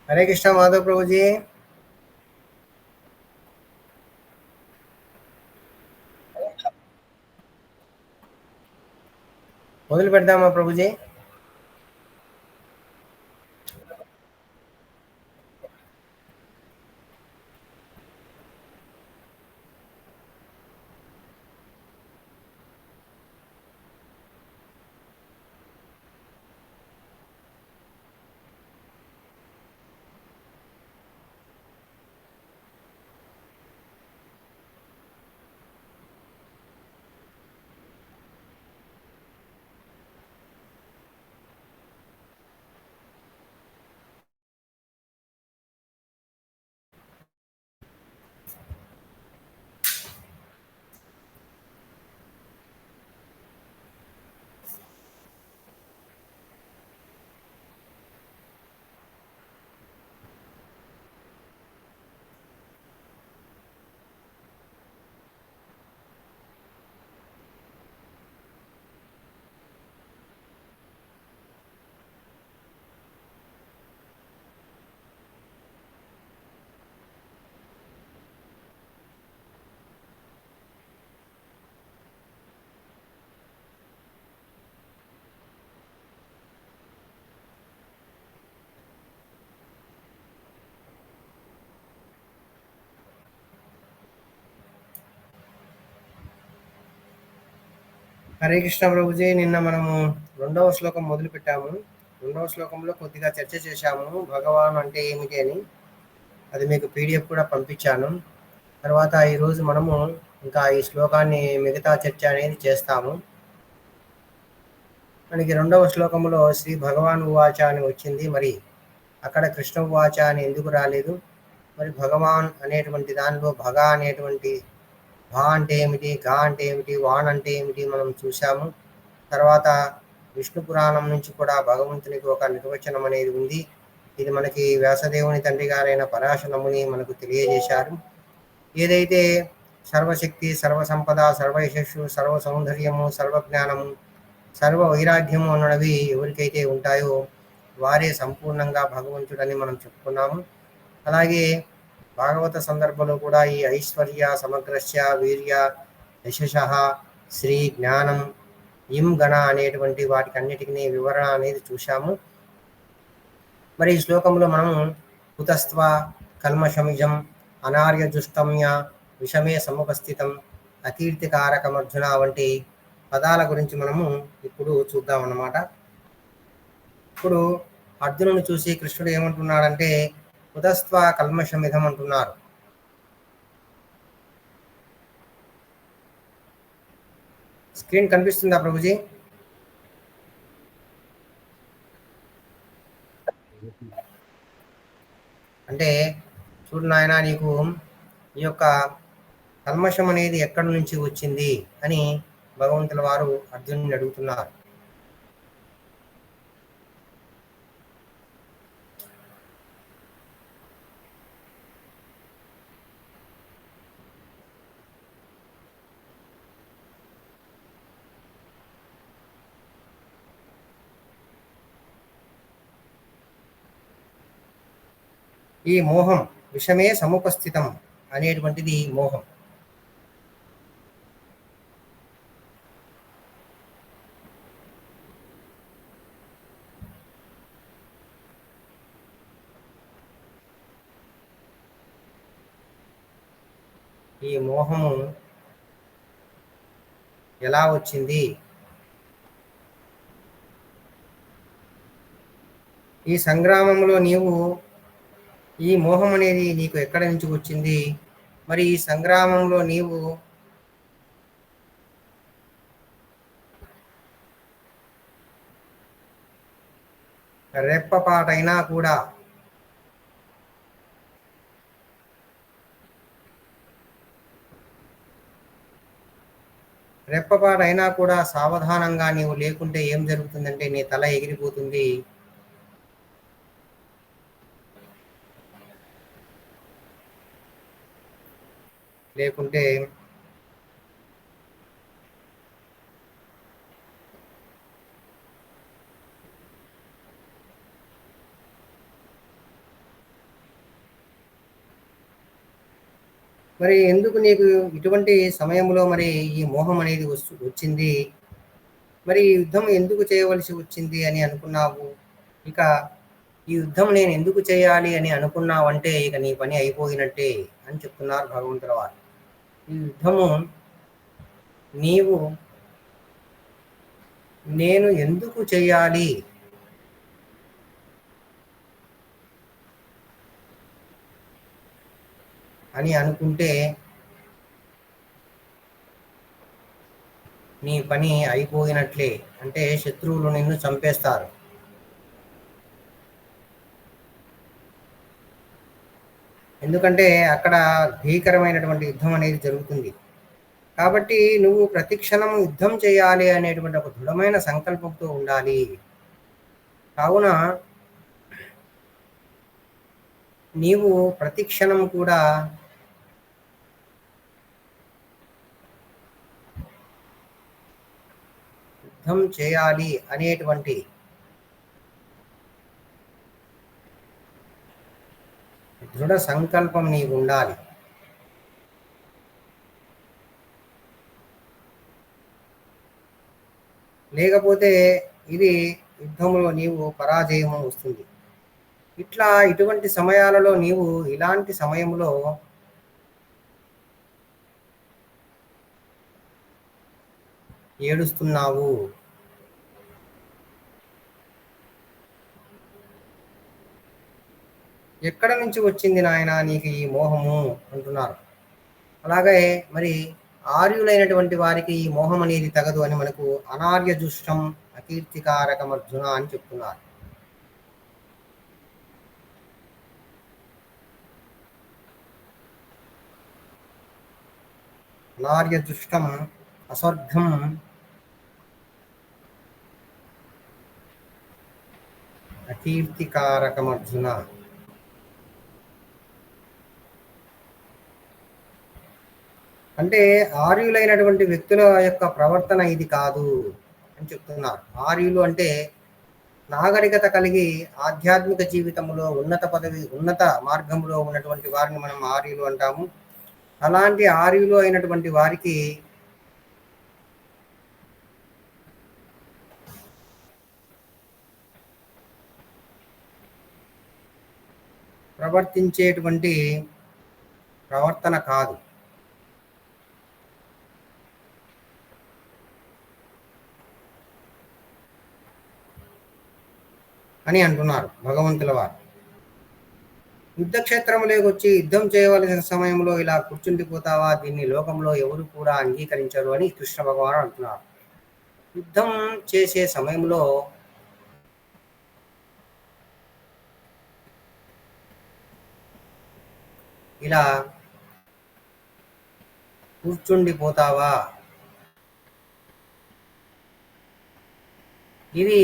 హరే కృష్ణ మాధవ్ ప్రభుజీ. మొదలు పెడదామా ప్రభుజీ? హరే కృష్ణ ప్రభుజీ. నిన్న మనము రెండవ శ్లోకం మొదలు పెట్టాము. రెండవ శ్లోకంలో కొద్దిగా చర్చ చేశాము, భగవాన్ అంటే ఏమిటి అని. అది మీకు పీడిఎఫ్ కూడా పంపించాను. తర్వాత ఈరోజు మనము ఇంకా ఈ శ్లోకాన్ని మిగతా చర్చ అనేది చేస్తాము. మనకి రెండవ శ్లోకంలో శ్రీ భగవాన్ ఉవాచ అని వచ్చింది. మరి అక్కడ కృష్ణ ఉవాచ అని ఎందుకు రాలేదు? మరి భగవాన్ అనేటువంటి దానిలో భగ అనేటువంటి భా అంటే ఏమిటి, గా అంటే ఏమిటి, వాన్ అంటే ఏమిటి మనం చూసాము. తర్వాత విష్ణు పురాణం నుంచి కూడా భగవంతునికి ఒక నిర్వచనం అనేది ఉంది. ఇది మనకి వ్యాసదేవుని తండ్రి గారైన పరాశరముని మనకు తెలియజేశారు. ఏదైతే సర్వశక్తి, సర్వసంపద, సర్వయశస్సు, సర్వ సౌందర్యము, సర్వజ్ఞానము, సర్వ వైరాగ్యము అన్నవి ఎవరికైతే ఉంటాయో వారే సంపూర్ణంగా భగవంతుడని మనం చెప్పుకున్నాము. అలాగే భాగవత సందర్భంలో కూడా ఈ ఐశ్వర్య, సమగ్రస్య, వీర్య, యశశ, శ్రీ, జ్ఞానం, ఇం గణ అనేటువంటి వాటికి అన్నిటికీ వివరణ అనేది చూశాము. మరి ఈ శ్లోకంలో మనము కుతస్త్వ కల్మషమిజం అనార్య దుష్టమ్య విషమే సముపస్థితం అకీర్తికారకమర్జున వంటి పదాల గురించి మనము ఇప్పుడు చూద్దాం అన్నమాట. ఇప్పుడు అర్జునుని చూసి కృష్ణుడు ఏమంటున్నాడంటే కుతస్త్వ కల్మషమిధం అంటున్నారు. స్క్రీన్ కనిపిస్తుందా ప్రభుజీ? అంటే చూడు నాయన, నీకు ఈ యొక్క కల్మషం అనేది ఎక్కడి నుంచి వచ్చింది అని భగవంతుల వారు అర్జునుని అడుగుతున్నారు. ఈ మోహం విషమే సముపస్థితం అనేటువంటిది మోహం. ఈ మోహము ఎలా వచ్చింది? ఈ సంగ్రామంలో నీవు ఈ మోహం అనేది నీకు ఎక్కడి నుంచి వచ్చింది? మరి ఈ సంగ్రామంలో నీవు రెప్పపాటైనా కూడా రెప్పపాటైనా కూడా సావధానంగా నీవు లేకుంటే ఏం జరుగుతుందంటే నీ తల ఎగిరిపోతుంది. లేకుంటే మరి ఎందుకు నీకు ఇటువంటి సమయంలో మరి ఈ మోహం అనేది వచ్చింది? మరి ఈ యుద్ధం ఎందుకు చేయవలసి వచ్చింది అని అనుకున్నావు? ఇక ఈ యుద్ధం నేను ఎందుకు చేయాలి అని అనుకున్నావంటే ఇక నీ పని అయిపోయినట్టే అని చెప్తున్నారు భగవంతుల వారు. ఈ యుద్ధము నీవు నేను ఎందుకు చేయాలి అని అనుకుంటే నీ పని అయిపోయినట్లే. అంటే శత్రువులు నిన్ను చంపేస్తారు. ఎందుకంటే అక్కడ భీకరమైనటువంటి యుద్ధం అనేది జరుగుతుంది. కాబట్టి నువ్వు ప్రతి క్షణం యుద్ధం చేయాలి అనేటువంటి ఒక దృఢమైన సంకల్పంతో ఉండాలి. కావున నీవు ప్రతి క్షణం కూడా యుద్ధం చేయాలి అనేటువంటి దృఢ సంకల్పం నీకు ఉండాలి. లేకపోతే ఇది యుద్ధంలో నీవు పరాజయం వస్తుంది. ఇటువంటి సమయాలలో నీవు ఇలాంటి సమయంలో ఏడుస్తున్నావు. ఎక్కడ నుంచి వచ్చింది నాయన నీకు ఈ మోహము అంటున్నారు. అలాగే మరి ఆర్యులైనటువంటి వారికి ఈ మోహం అనేది తగదు అని మనకు అనార్యజుష్టం అకీర్తికారకం అర్జున అని చెప్తున్నారు. అనార్యజుష్టం అస్వర్గం అకీర్తికారకం అర్జున. అంటే ఆర్యులైనటువంటి వ్యక్తుల యొక్క ప్రవర్తన ఇది కాదు అని చెప్తున్నారు. ఆర్యులు అంటే నాగరికత కలిగి ఆధ్యాత్మిక జీవితంలో ఉన్నత మార్గంలో ఉన్నటువంటి వారిని మనం ఆర్యులు అంటాము. అలాంటి ఆర్యులు అయినటువంటి వారికి ప్రవర్తించేటువంటి ప్రవర్తన కాదు. అని అంటున్నారు భగవంతుల వారు. యుద్ధక్షేత్రంలోకి వచ్చి యుద్ధం చేయవలసిన సమయంలో ఇలా కూర్చుండిపోతావా, దీన్ని లోకంలో ఎవరు కూడా అంగీకరించరు అని కృష్ణ భగవాను అంటున్నారు. యుద్ధం చేసే సమయంలో ఇలా కూర్చుండిపోతావా, ఇది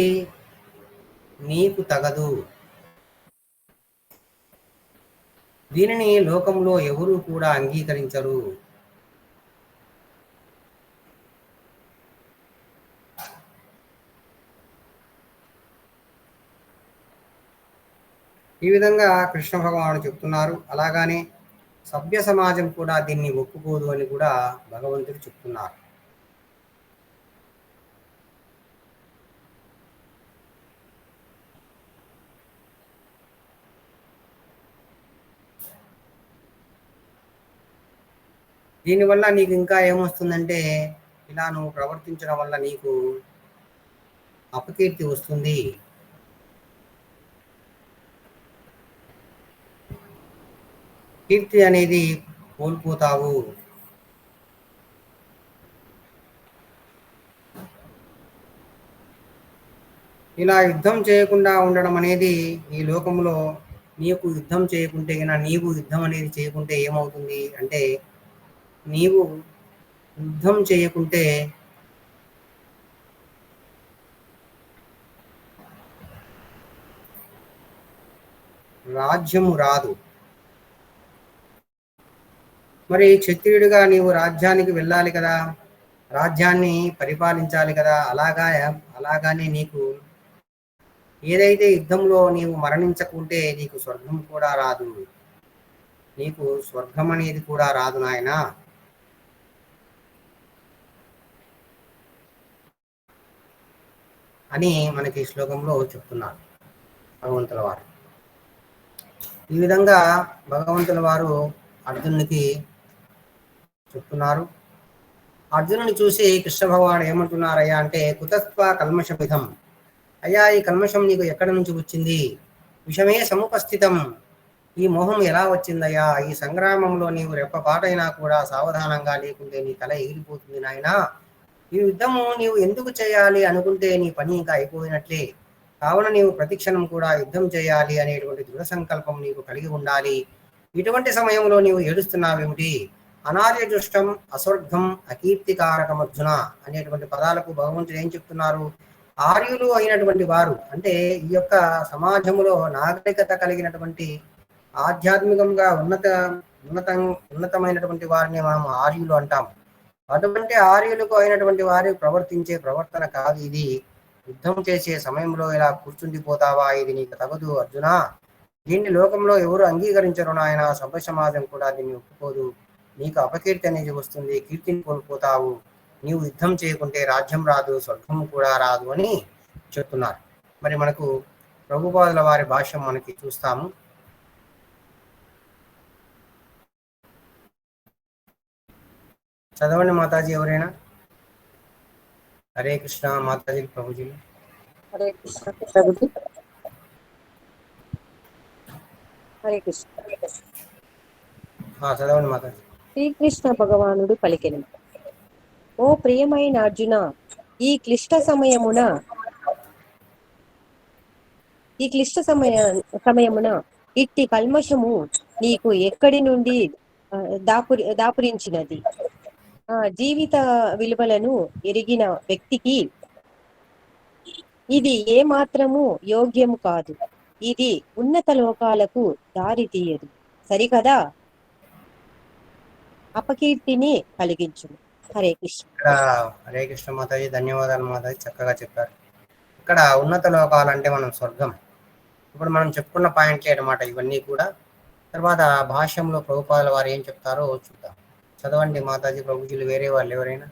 నీకు తగదు. దీనిని లోకంలో ఎవరు కూడా అంగీకరించరు. ఈ విధంగా కృష్ణ భగవానుడు చెప్తున్నారు. అలాగానే సభ్య సమాజం కూడా దీన్ని ఒప్పుకోదు అని కూడా భగవంతుడు చెప్తున్నారు. దీనివల్ల నీకు ఇంకా ఏమొస్తుందంటే, ఇలా నువ్వు ప్రవర్తించడం వల్ల నీకు అపకీర్తి వస్తుంది. కీర్తి అనేది కోల్పోతావు. ఇలా యుద్ధం చేయకుండా ఉండడం అనేది ఈ లోకంలో నీకు యుద్ధం చేయకుంటే నీవు యుద్ధం అనేది చేయకుంటే ఏమవుతుంది అంటే, నీవు యుద్ధం చేయకుంటే రాజ్యము రాదు. మరి క్షత్రియుడిగా నీవు రాజ్యానికి వెళ్ళాలి కదా, రాజ్యాన్ని పరిపాలించాలి కదా. అలాగానే నీకు ఏదైతే యుద్ధంలో నీవు మరణించకుంటే నీకు స్వర్గం కూడా రాదు. నీకు స్వర్గం అనేది కూడా రాదు నాయనా అని మనకి ఈ శ్లోకంలో చెప్తున్నారు భగవంతుల వారు. ఈ విధంగా భగవంతుల వారు అర్జునునికి చెప్తున్నారు. అర్జునుని చూసి కృష్ణ భగవానుడు ఏమంటున్నారయ్యా అంటే, కుతస్త్వ కల్మషమిధం, అయ్యా ఈ కల్మషం నీకు ఎక్కడి నుంచి వచ్చింది? విషమే సముపస్థితం, ఈ మోహం ఎలా వచ్చిందయ్యా? ఈ సంగ్రామంలో నీవు రెప్పపాటైనా కూడా సావధానంగా లేకుంటే నీ తల ఎగిరిపోతుంది నాయనా. ఈ యుద్ధము నీవు ఎందుకు చేయాలి అనుకుంటే నీ పని ఇంకా అయిపోయినట్లే. కావున నీవు ప్రతిక్షణం కూడా యుద్ధం చేయాలి అనేటువంటి దృఢ సంకల్పం నీకు కలిగి ఉండాలి. ఇటువంటి సమయంలో నీవు ఏడుస్తున్నావేమిటి? అనార్యదృష్టం అస్వర్గం అకీర్తికారకం అర్జున అనేటువంటి పదాలకు భగవంతుడు ఏం చెప్తున్నారు? ఆర్యులు అయినటువంటి వారు అంటే ఈ యొక్క సమాజంలో నాగరికత కలిగినటువంటి ఆధ్యాత్మికంగా ఉన్నత ఉన్నతమైనటువంటి వారిని మనం ఆర్యులు అంటాం. అటువంటి ఆర్యులకు అయినటువంటి వారు ప్రవర్తించే ప్రవర్తన కాదు ఇది. యుద్ధం చేసే సమయంలో ఇలా కూర్చుండిపోతావా? ఇది నీకు తగదు అర్జున. దీన్ని లోకంలో ఎవరు అంగీకరించరు నాయన. సభ్య సమాజం కూడా దీన్ని ఒప్పుకోదు. నీకు అపకీర్తి అనేది వస్తుంది, కీర్తిని కోల్పోతావు. నీవు యుద్ధం చేయకుంటే రాజ్యం రాదు, స్వర్గం కూడా రాదు అని చెప్తున్నారు. మరి మనకు ప్రభుపాదుల వారి భాష్యం మనకి చూస్తాము. చదవండి మాతాజీ ఎవరైనా. హరే కృష్ణ మాతాజీ ప్రభుజీ. హరే కృష్ణ ప్రభుజీ. హరే కృష్ణ. చదవండి మాతాజీ. శ్రీకృష్ణ భగవానుడు పలికెను, ఓ ప్రియమైన అర్జున, ఈ క్లిష్ట సమయమున ఇట్టి కల్మషము నీకు ఎక్కడి నుండి దాపురించినది? జీవిత విలువలను ఎరిగిన వ్యక్తికి ఇది ఏ మాత్రము యోగ్యము కాదు. ఇది ఉన్నత లోకాలకు దారి తీయదు, సరికదా? అపకీర్తిని కలిగించును. హరే కృష్ణ. హరే కృష్ణ మాతాజీ. ధన్యవాదాలు మాతాజీ, చక్కగా చెప్పారు. ఇక్కడ ఉన్నత లోకాలంటే మనం స్వర్గం. ఇప్పుడు మనం చెప్పుకున్న పాయింట్లే అన్నమాట ఇవన్నీ కూడా. తర్వాత భాష్యంలో ప్రభుపాదుల వారు ఏం చెప్తారో చూద్దాం. చదవండి మాతాజీ ప్రభుజీలు, వేరే వాళ్ళు ఎవరైనా.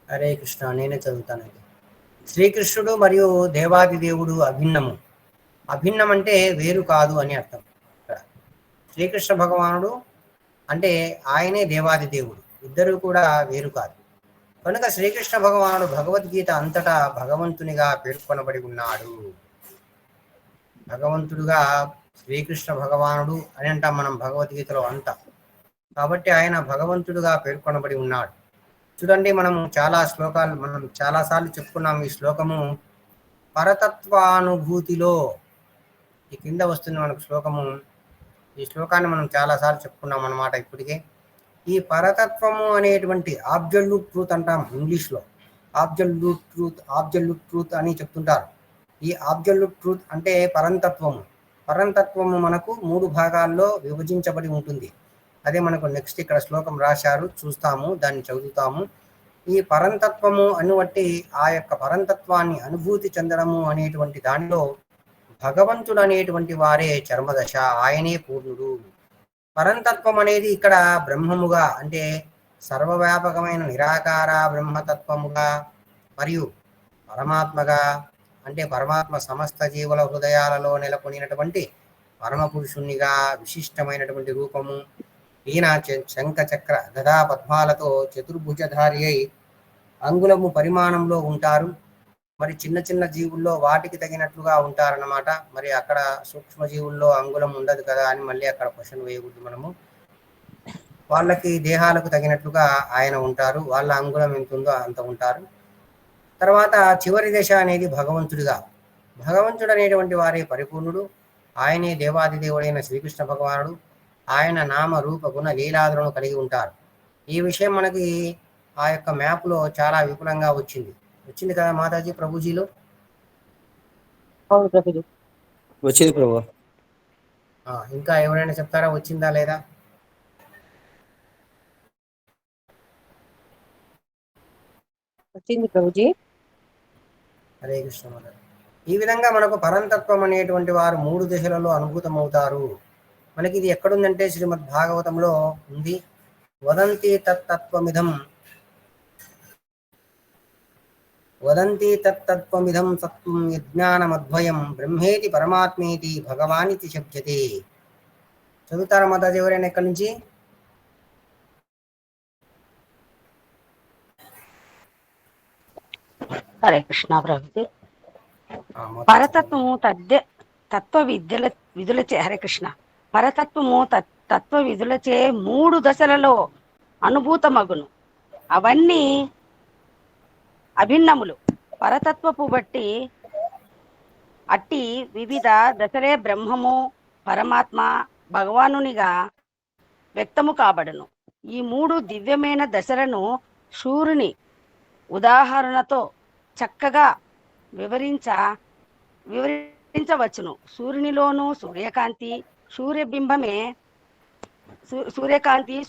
హరే కృష్ణ, నేనే చదువుతానండి. శ్రీకృష్ణుడు మరియు దేవాది దేవుడు అభిన్నము. అభిన్నం అంటే వేరు కాదు అని అర్థం. శ్రీకృష్ణ భగవానుడు అంటే ఆయనే దేవాది దేవుడు, ఇద్దరు కూడా వేరు కాదు. కనుక శ్రీకృష్ణ భగవానుడు భగవద్గీత అంతటా భగవంతునిగా పేర్కొనబడి ఉన్నాడు. భగవంతుడుగా శ్రీకృష్ణ భగవానుడు అని అంటాం మనం భగవద్గీతలో అంతా. కాబట్టి ఆయన భగవంతుడుగా పేర్కొనబడి ఉన్నాడు. చూడండి, మనం చాలాసార్లు చెప్పుకున్నాం ఈ శ్లోకము. పరతత్వానుభూతిలో ఈ కింద వస్తుంది మనకు శ్లోకము. ఈ శ్లోకాన్ని మనం చాలాసార్లు చెప్పుకున్నాం అన్నమాట ఇప్పటికే. ఈ పరతత్వము అనేటువంటి ఆబ్జల్యూట్ ట్రూత్ అంటాం ఇంగ్లీష్లో. ఆబ్జల్యూట్ ట్రూత్ అని చెప్తుంటారు. ఈ ఆబ్జల్యూట్ ట్రూత్ అంటే పరంతత్వము. పరంతత్వము మనకు 3 భాగాల్లో విభజించబడి ఉంటుంది. అదే మనకు నెక్స్ట్ ఇక్కడ శ్లోకం రాశారు, చూస్తాము, దాన్ని చదువుతాము. ఈ పరంతత్వము అనుబట్టి ఆ యొక్క పరంతత్వాన్ని అనుభూతి చెందడము అనేటువంటి దానిలో భగవంతుడు అనేటువంటి వారే చర్మదశ, ఆయనే పూర్ణుడు. పరంతత్వం అనేది ఇక్కడ బ్రహ్మముగా అంటే సర్వవ్యాపకమైన నిరాకార బ్రహ్మతత్వముగా, మరియు పరమాత్మగా అంటే పరమాత్మ సమస్త జీవుల హృదయాలలో నెలకొనినటువంటి పరమపురుషునిగా విశిష్టమైనటువంటి రూపము. ఈయన శంఖ చక్ర గదా పద్మాలతో చతుర్భుజధారి అయి అంగుళము పరిమాణంలో ఉంటారు. మరి చిన్న చిన్న జీవుల్లో వాటికి తగినట్లుగా ఉంటారన్నమాట. మరి అక్కడ సూక్ష్మ జీవుల్లో అంగుళం ఉండదు కదా అని మళ్ళీ అక్కడ క్వశ్చన్ వేయకూడదు మనము. వాళ్ళకి దేహాలకు తగినట్లుగా ఆయన ఉంటారు, వాళ్ళ అంగుళం ఎంత ఉందో అంత ఉంటారు. తర్వాత చివరి దశ అనేది భగవంతుడిగా. భగవంతుడు అనేటువంటి వారే పరిపూర్ణుడు, ఆయనే దేవాది దేవుడైన శ్రీకృష్ణ భగవానుడు. ఆయన నామ రూప గుణ లీలాదులను కలిగి ఉంటారు. ఈ విషయం మనకి ఆ యొక్క మ్యాప్లో చాలా విపులంగా వచ్చింది కదా మాతాజీ ప్రభుజీలో. అవును ప్రభుజీ, వచ్చింది ప్రభు. ఇంకా ఎవరైనా చెప్తారా వచ్చిందా లేదా? వచ్చింది ప్రభుజీ. హరే కృష్ణ మాతాజీ. ఈ విధంగా మనకు పరంతత్వం అనేటువంటి వారు 3 దశలలో అనుభూతమవుతారు. మనకి ఇది ఎక్కడుందంటే శ్రీమద్ భాగవతంలో ఉంది. వదంతి తత్తత్వమిదం సత్వం యజ్ఞానమద్వయం బ్రహ్మేతి పరమాత్మేతి భగవానితి శబ్దతే. చదువుతారా మాతాజీ ఎవరైనా ఎక్కడి నుంచి? హరే కృష్ణ ప్రభుజీ. మాతాజీ. పరతత్వము తత్వ విధులచే హరే కృష్ణ. పరతత్వము తత్వ విధులచే 3 దశలలో అనుభూతమగును. అవన్నీ అభిన్నములు. పరతత్వపు బట్టి అట్టి వివిధ దశలే బ్రహ్మము, పరమాత్మ, భగవానునిగా వ్యక్తము కాబడును. ఈ 3 దివ్యమైన దశలను సూర్యుని ఉదాహరణతో చక్కగా వివరించవచ్చును. సూర్యునిలోను సూర్యకాంతి,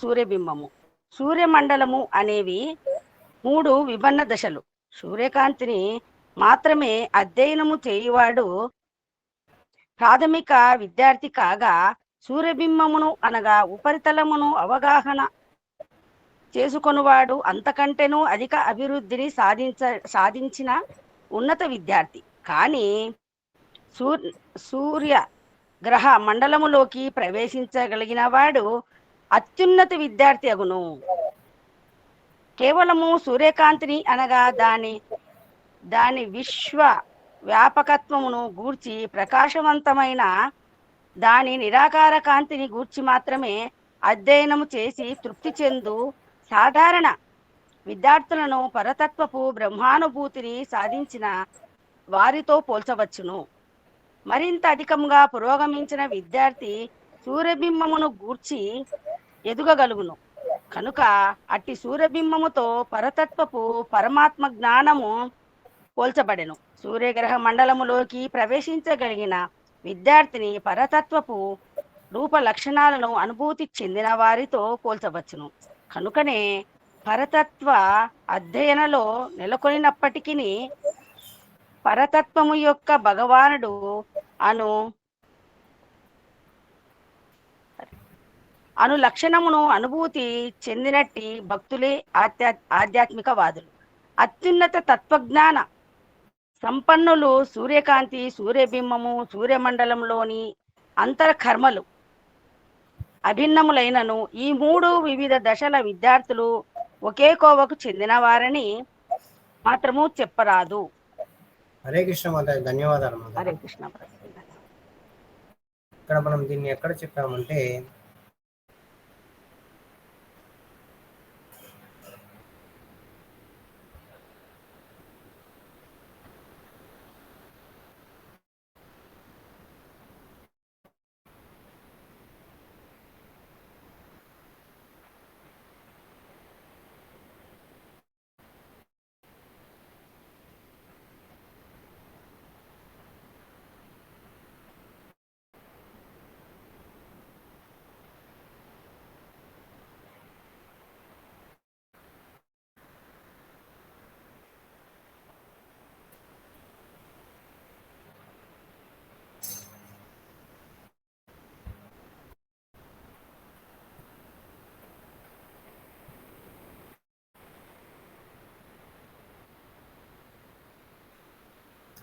సూర్యబింబము, సూర్యమండలము అనేవి 3 విభిన్న దశలు. సూర్యకాంతిని మాత్రమే అధ్యయనము చేయువాడు ప్రాథమిక విద్యార్థి కాగా, సూర్యబింబమును అనగా ఉపరితలమును అవగాహన చేసుకొనువాడు అంతకంటేనూ అధిక అభివృద్ధిని సాధించిన ఉన్నత విద్యార్థి. కానీ సూర్య గ్రహ మండలములోకి ప్రవేశించగలిగిన వాడు అత్యున్నత విద్యార్థి అగును. కేవలము సూర్యకాంతిని అనగా దాని విశ్వ వ్యాపకత్వమును గూర్చి, ప్రకాశవంతమైన దాని నిరాకార కాంతిని గూర్చి మాత్రమే అధ్యయనము చేసి తృప్తి చెందు సాధారణ విద్యార్థులను పరతత్వపు బ్రహ్మానుభూతిని సాధించిన వారితో పోల్చవచ్చును. మరింత అధికంగా పురోగమించిన విద్యార్థి సూర్యబింబమును గూర్చి ఎదుగగలుగును. కనుక అట్టి సూర్యబింబముతో పరతత్వపు పరమాత్మ జ్ఞానము పోల్చబడెను. సూర్యగ్రహ మండలములోకి ప్రవేశించగలిగిన విద్యార్థిని పరతత్వపు రూప లక్షణాలను అనుభూతి చెందిన వారితో పోల్చవచ్చును. కనుకనే పరతత్వ అధ్యయనలో నెలకొనినప్పటికీ పరతత్వము యొక్క భగవానుడు అను లక్షణమును అనుభూతి చెందినట్టి భక్తులే ఆధ్యాత్మికవాదులు. అత్యున్నత తత్వజ్ఞాన సంపన్నులు సూర్యకాంతి, సూర్యబింబము, సూర్యమండలంలోని అంతర్కర్మలు అభిన్నములైనను ఈ 3 వివిధ దశల విద్యార్థులు ఒకే కోవకు చెందిన వారని మాత్రము చెప్పరాదు. హరే కృష్ణ మాతాజీ, ధన్యవాదాలు మాతాజీ. హరే కృష్ణ. ఇక్కడ మనం దీన్ని ఎక్కడ చెప్పామంటే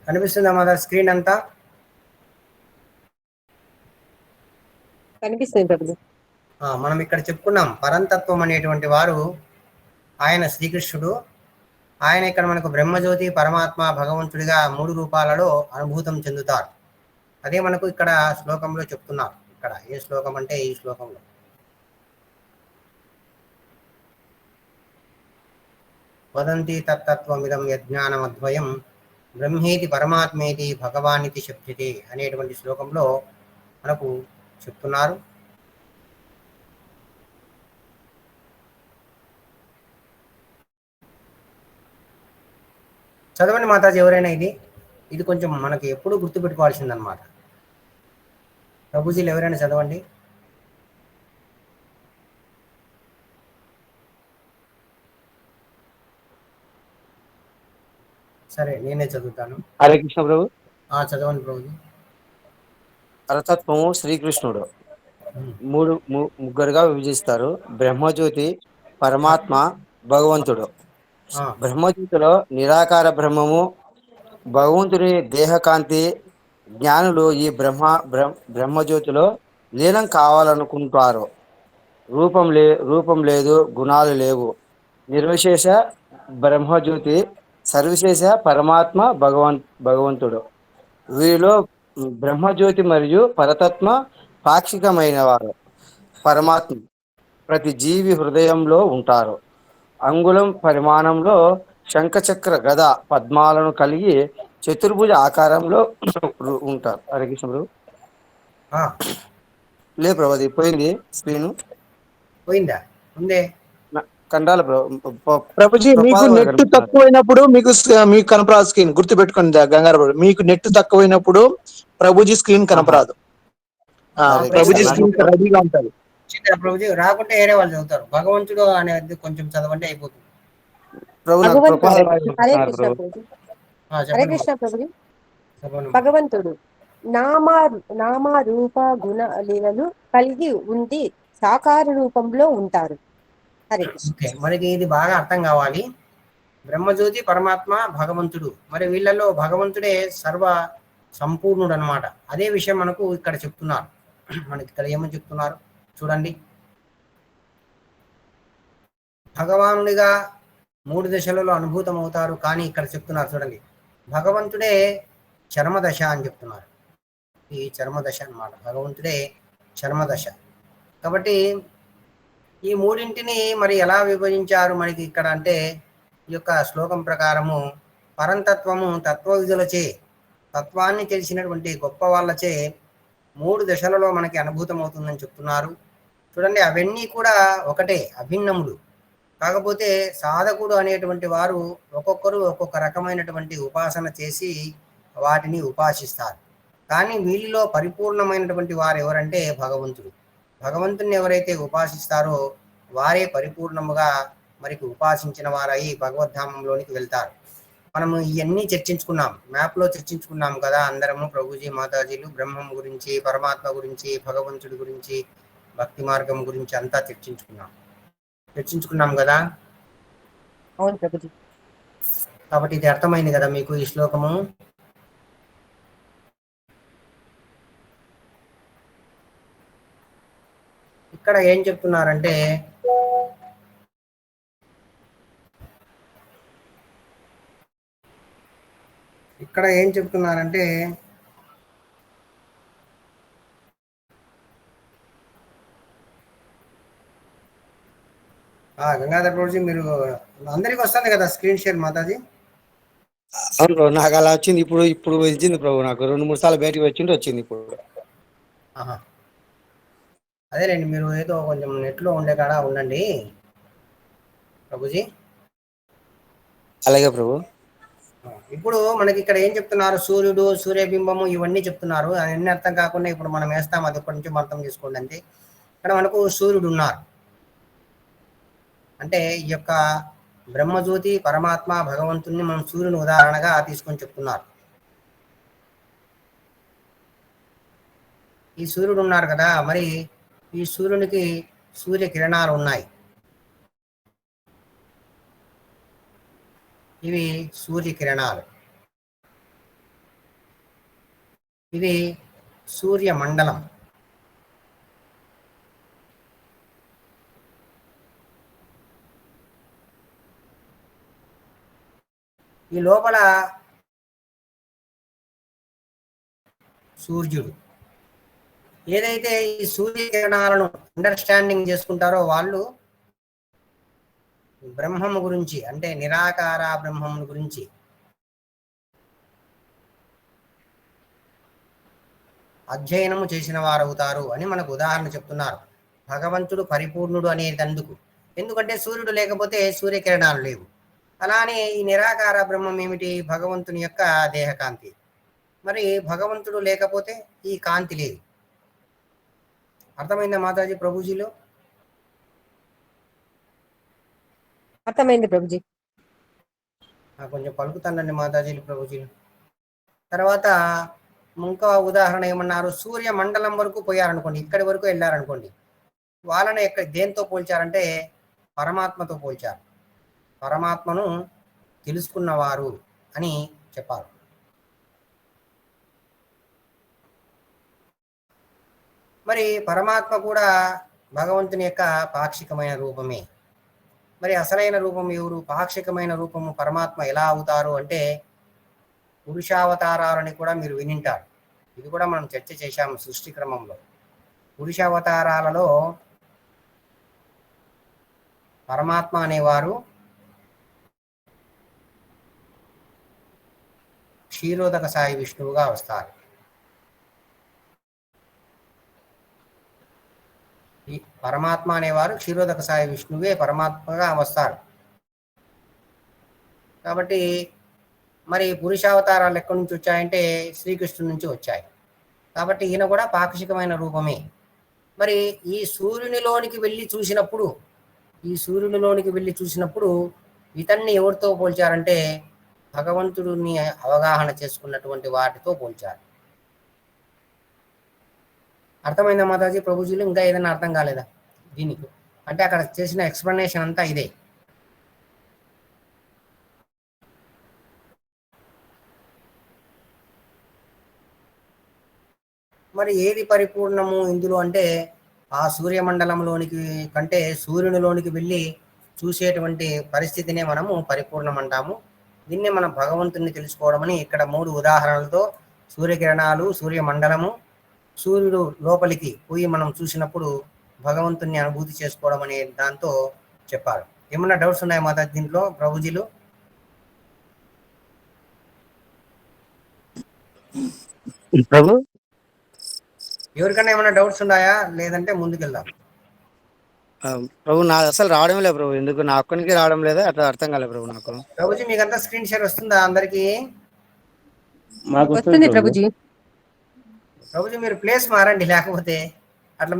కనిపిస్తుందా మాదా స్క్రీన్ అంతా? కనిపిస్తుంది ప్రభుజీ. మనం ఇక్కడ చెప్పుకున్నాం పరంతత్వం అనేటువంటి వారు ఆయన శ్రీకృష్ణుడు. ఆయన ఇక్కడ మనకు బ్రహ్మజ్యోతి, పరమాత్మ, భగవంతుడిగా 3 రూపాలలో అనుభూతం చెందుతారు. అదే మనకు ఇక్కడ శ్లోకంలో చెప్తున్నారు. ఇక్కడ ఏ శ్లోకం అంటే ఈ శ్లోకంలో వదంతి తత్తత్వమిదం యజ్ఞానమద్వయం బ్రహ్మేతి పరమాత్మేతి భగవానితి శబ్దతే అనేటువంటి శ్లోకంలో మనకు చెప్తున్నారు. చదవండి మాతాజీ ఎవరైనా. ఇది కొంచెం మనకి ఎప్పుడూ గుర్తుపెట్టుకోవాల్సిందనమాట. ప్రభుజీలు ఎవరైనా చదవండి. సరే నేనే చదువుతాను. హరే కృష్ణ ప్రభు. చదవండి ప్రభుజీ. పరతత్వము శ్రీకృష్ణుడు ఉమ్. ముగ్గురుగా విభజిస్తారు. బ్రహ్మజ్యోతి, పరమాత్మ, భగవంతుడు. ఆ, బ్రహ్మజ్యోతిలో నిరాకార బ్రహ్మము, భగవంతుని దేహకాంతి. జ్ఞానులు ఈ బ్రహ్మజ్యోతిలో లీనం కావాలనుకుంటారు. రూపం లేదు, గుణాలు లేవు. నిర్విశేష బ్రహ్మజ్యోతి, సర్వశేష పరమాత్మ, భగవంతుడు. వీరిలో బ్రహ్మజ్యోతి మరియు పరతత్మ పాక్షికమైన వారు. పరమాత్మ ప్రతి జీవి హృదయంలో ఉంటారు. అంగుళం పరిమాణంలో శంఖచక్ర గద పద్మాలను కలిగి చతుర్భుజ ఆకారంలో ఉంటారు. హరే కృష్ణ ప్రభు. ఆ, లే ప్రభు, అది పోయింది స్క్రీను. పోయిందా? ఉందే. కండాల ప్రభుజీ, మీకు నెట్ తక్కువైనప్పుడు మీకు కనపరాదు స్క్రీన్. గుర్తు పెట్టుకోండి గంగారు ప్రభు, మీకు net తక్కువైనప్పుడు Prabhuji screen కనపరాదు. Prabhuji screen రెడీగా ఉంటుంది. ప్రభుజీ రాకుంటే వేరే వాళ్ళు చదువుతారు. భగవంతుడు అనేది కొంచెం చదవండి అయిపోతుంది. హరే కృష్ణ ప్రభుజీ. హరే కృష్ణ ప్రభుజీ. భగవంతుడు నామ రూప గుణ లీలలు కలిగి ఉండి సాకార రూపంలో ఉంటారు. హరే కృష్ణ. ఓకే, మనకి ఇది బాగా అర్థం కావాలి. బ్రహ్మజ్యోతి, పరమాత్మ, భగవంతుడు. మరి వీళ్ళలో భగవంతుడే సర్వ సంపూర్ణుడు అనమాట. అదే విషయం మనకు ఇక్కడ చెప్తున్నారు. మనకి ఇక్కడ ఏమని చెప్తున్నారు చూడండి. భగవానుడిగా 3 దశలలో అనుభూతం అవుతారు. కానీ ఇక్కడ చెప్తున్నారు చూడండి, భగవంతుడే చర్మదశ అని చెప్తున్నారు. ఈ చర్మదశ అన్నమాట. భగవంతుడే చర్మదశ. కాబట్టి ఈ మూడింటిని మరి ఎలా విభజించారు మనకి ఇక్కడ అంటే, ఈ యొక్క శ్లోకం ప్రకారము పరంతత్వము తత్వవిధులచే, తత్వాన్ని తెలిసినటువంటి గొప్ప వాళ్ళచే 3 దశలలో మనకి అనుభూతం అవుతుందని చెప్తున్నారు. చూడండి, అవన్నీ కూడా ఒకటే, అభిన్నములు. కాకపోతే సాధకుడు అనేటువంటి వారు ఒక్కొక్కరు ఒక్కొక్క రకమైనటువంటి ఉపాసన చేసి వాటిని ఉపాసిస్తారు. కానీ వీళ్ళలో పరిపూర్ణమైనటువంటి వారు ఎవరంటే భగవంతుడు. భగవంతుని ఎవరైతే ఉపాసిస్తారో వారే పరిపూర్ణముగా మరికి ఉపాసించిన వారై భగవద్ధామంలోనికి వెళ్తారు. మనము ఇవన్నీ చర్చించుకున్నాం, మ్యాప్లో చర్చించుకున్నాం కదా అందరము. ప్రభుజీ, మాతాజీలు బ్రహ్మం గురించి, పరమాత్మ గురించి, భగవంతుడి గురించి, భక్తి మార్గం గురించి అంతా చర్చించుకున్నాం కదా. అవును ప్రభుజీ. కాబట్టి ఇది అర్థమైంది కదా మీకు ఈ శ్లోకము. ఇక్కడ ఏం చెప్తున్నారంటే, గంగాధర్ ప్రభుజీ, మీరు అందరికి వస్తుంది కదా స్క్రీన్ షేర్ మాతాజీ? అవును ప్రభు, నాకు అలా వచ్చింది. ఇప్పుడు వచ్చింది ప్రభు. నాకు 2-3 సార్లు బయటికి వచ్చింది ఇప్పుడు. అదేలేండి, మీరు ఏదో కొంచెం నెట్లో ఉండే కాడ ఉండండి ప్రభుజీ. అలాగే ప్రభు. ఇప్పుడు మనకి ఇక్కడ ఏం చెప్తున్నారు, సూర్యుడు, సూర్యబింబము, ఇవన్నీ చెప్తున్నారు. అవన్నీ అర్థం కాకుండా ఇప్పుడు మనం వేస్తాం, అది ఒక్కడి నుంచి అర్థం చేసుకోండి అంతే. ఇక్కడ మనకు సూర్యుడు ఉన్నారు అంటే ఈ యొక్క బ్రహ్మజ్యోతి, పరమాత్మ, భగవంతుని మనం సూర్యుని ఉదాహరణగా తీసుకొని చెప్తున్నారు. ఈ సూర్యుడు ఉన్నారు కదా, మరి ఈ సూర్యునికి సూర్యకిరణాలు ఉన్నాయి. ఇవి సూర్యకిరణాలు. ఇది సూర్యమండలం. ఈ లోపల సూర్యుడు. ఏదైతే ఈ సూర్యకిరణాలను అండర్స్టాండింగ్ చేసుకుంటారో వాళ్ళు బ్రహ్మము గురించి, అంటే నిరాకార బ్రహ్మము గురించి అధ్యయనము చేసిన వారు అవుతారు అని మనకు ఉదాహరణ చెప్తున్నారు. భగవంతుడు పరిపూర్ణుడు అనేటందుకు. ఎందుకంటే సూర్యుడు లేకపోతే సూర్యకిరణాలు లేవు. అలానే ఈ నిరాకార బ్రహ్మం ఏమిటి? భగవంతుని యొక్క దేహకాంతి. మరి భగవంతుడు లేకపోతే ఈ కాంతి లేదు. అర్థమైందా మాతాజీ, ప్రభుజీలో? అర్థమైంది ప్రభుజీ. కొంచెం పలుకుతానండి మాతాజీలు ప్రభుజీలు. తర్వాత ఇంకా ఉదాహరణ ఏమన్నారు, సూర్య మండలం వరకు పోయారనుకోండి, ఇక్కడి వరకు వెళ్ళారనుకోండి, వాళ్ళని దేంతో పోల్చారంటే పరమాత్మతో పోల్చారు. పరమాత్మను తెలుసుకున్నవారు అని చెప్పారు. మరి పరమాత్మ కూడా భగవంతుని యొక్క పాక్షికమైన రూపమే. మరి అసలైన రూపం ఎవరు? పాక్షికమైన రూపము పరమాత్మ ఎలా అవుతారు అంటే పురుషావతారాలని కూడా మీరు వినింటారు. ఇది కూడా మనం చర్చ చేశాము సృష్టి క్రమంలో. పురుషావతారాలలో పరమాత్మ అనేవారు క్షీరోదక సాయి విష్ణువుగా వస్తారు. ఈ పరమాత్మ అనేవారు క్షీరోదక సాయి విష్ణువే పరమాత్మగా వస్తారు. కాబట్టి మరి పురుషావతారాలు ఎక్కడి నుంచి వచ్చాయంటే శ్రీకృష్ణుడి నుంచి వచ్చాయి. కాబట్టి ఈయన కూడా పాక్షికమైన రూపమే. మరి ఈ సూర్యునిలోనికి వెళ్ళి చూసినప్పుడు ఇతన్ని ఎవరితో పోల్చారంటే భగవంతుడిని అవగాహన చేసుకున్నటువంటి వాటితో పోల్చారు. అర్థమైందా మాతాజీ ప్రభుజీలు? ఇంకా ఏదైనా అర్థం కాలేదా దీనికి? అంటే అక్కడ చేసిన ఎక్స్ప్లెనేషన్ అంతా ఇదే. మరి ఏది పరిపూర్ణము ఇందులో అంటే ఆ సూర్యమండలంలోనికి కంటే సూర్యునిలోనికి వెళ్ళి చూసేటువంటి పరిస్థితినే మనము పరిపూర్ణం అంటాము. దీన్నే మనం భగవంతుని తెలుసుకోవడమని ఇక్కడ 3 ఉదాహరణలతో సూర్యకిరణాలు, సూర్యమండలము, సూర్యుడు లోపలికి పోయి మనం చూసినప్పుడు భగవంతుని అనుభూతి చేసుకోవడం అనే దాంతో చెప్పారు. ఏమన్నా డౌట్స్ ఉన్నాయా మాతా దీంట్లో ప్రభుజీలు? ప్రభు ఎవరికన్నా ఏమైనా డౌట్స్ ఉన్నాయా? లేదంటే ముందుకెళ్దాం. ప్రభు నాకు అసలు రావడం లేదు ప్రభు. ఎందుకు నా ఒక్కనికి రావడం లేదా అట్లా అర్థం కాలేదు ప్రభు నాకు. ప్రభుజీ మీకంతా స్క్రీన్ షేర్ వస్తుందా అందరికి? వస్తుంది ప్రభుజీ. ప్రభుజీ మీరు ప్లేస్ మారండి, లేకపోతే అట్లా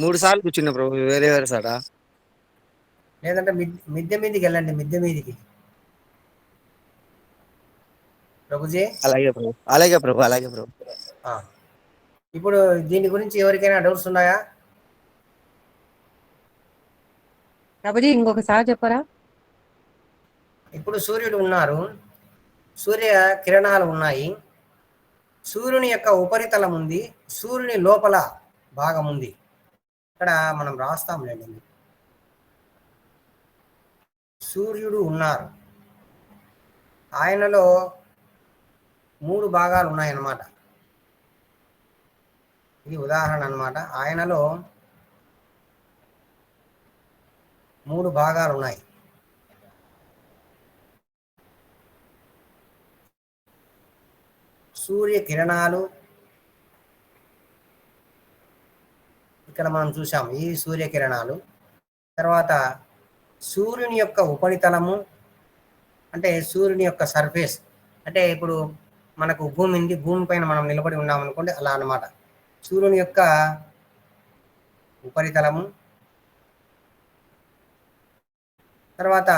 మూడు సార్లు కూర్చున్నా ప్రభు వేరే వేరే సాట. లేదంటే మిద్దె మీదికి వెళ్ళండి, మిద్దె మీదికి ప్రభుజీ. అలాగే ప్రభు, అలాగే ప్రభు, అలాగే ప్రభు. ఇప్పుడు దీని గురించి ఎవరికైనా డౌట్స్ ఉన్నాయా ప్రభుజీ? ఇంకొకసారి చెప్పరా? ఇప్పుడు సూర్యుడు ఉన్నారు, సూర్య కిరణాలు ఉన్నాయి, సూర్యుని యొక్క ఉపరితలం ఉంది, సూర్యుని లోపల భాగం ఉంది. ఇక్కడ మనం రాస్తాంలేండి. సూర్యుడు ఉన్నారు, ఆయనలో 3 భాగాలు ఉన్నాయన్నమాట. ఇది ఉదాహరణ అన్నమాట. ఆయనలో 3 భాగాలు ఉన్నాయి. సూర్య కిరణాలు ఇక్కడ మనం చూసాం, ఈ సూర్యకిరణాలు. తర్వాత సూర్యుని యొక్క ఉపరితలము అంటే సూర్యుని యొక్క సర్ఫేస్, అంటే ఇప్పుడు మనకు భూమి ఉంది, భూమి పైన మనం నిలబడి ఉన్నాం అనుకోండి, అలా అన్నమాట. సూర్యుని యొక్క ఉపరితలము, తర్వాత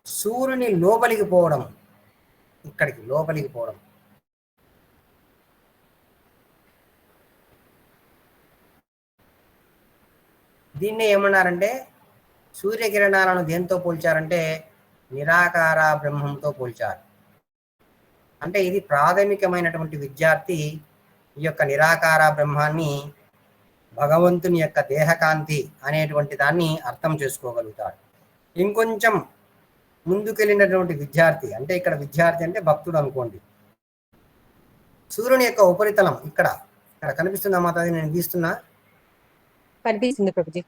సూర్యుని లోపలికి పోవడం, ఇక్కడికి లోపలికి పోవడం. దీన్ని ఏమన్నారంటే సూర్యకిరణాలను దేంతో పోల్చారంటే నిరాకార బ్రహ్మంతో పోల్చారు. అంటే ఇది ప్రాథమికమైనటువంటి విద్యార్థి ఈ యొక్క నిరాకార బ్రహ్మాన్ని, భగవంతుని యొక్క దేహకాంతి అనేటువంటి దాన్ని అర్థం చేసుకోగలుగుతాడు. ఇంకొంచెం ముందుకెళ్ళినటువంటి విద్యార్థి, అంటే ఇక్కడ విద్యార్థి అంటే భక్తుడు అనుకోండి, సూర్యుని యొక్క ఉపరితలం ఇక్కడ కనిపిస్తుందా మాతాది? నేను గీస్తున్నా, కనిపిస్తుంది ప్రభుజీ.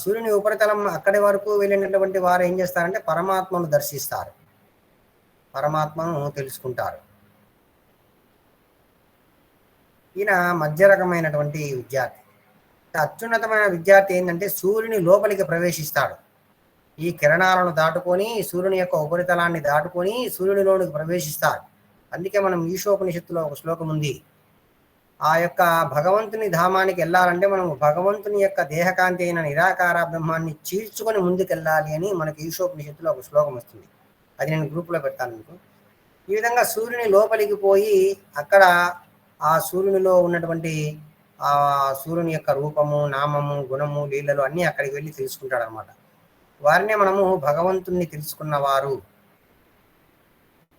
సూర్యుని ఉపరితలం అక్కడి వరకు వెళ్ళినటువంటి వారు ఏం చేస్తారంటే పరమాత్మను దర్శిస్తారు, పరమాత్మను తెలుసుకుంటారు. ఈయన మధ్య రకమైనటువంటి విద్యార్థి. అత్యున్నతమైన విద్యార్థి ఏంటంటే సూర్యుని లోపలికి ప్రవేశిస్తాడు. ఈ కిరణాలను దాటుకొని సూర్యుని యొక్క ఉపరితలాన్ని దాటుకొని సూర్యునిలోనికి ప్రవేశిస్తాడు. అందుకే మనం ఈశోపనిషత్తులో ఒక శ్లోకం ఉంది, ఆ యొక్క భగవంతుని ధామానికి వెళ్ళాలంటే మనం భగవంతుని యొక్క దేహకాంతి అయిన నిరాకార బ్రహ్మాన్ని చీల్చుకొని ముందుకెళ్ళాలి అని మనకి ఈశోపనిషత్తులో ఒక శ్లోకం వస్తుంది. అది నేను గ్రూప్లో పెడతాను మీకు. ఈ విధంగా సూర్యుని లోపలికి పోయి అక్కడ ఆ సూర్యునిలో ఉన్నటువంటి ఆ సూర్యుని యొక్క రూపము, నామము, గుణము, లీలలు అన్నీ అక్కడికి వెళ్ళి తెలుసుకుంటాడు అనమాట. వారినే మనము భగవంతుణ్ణి తెలుసుకున్నవారు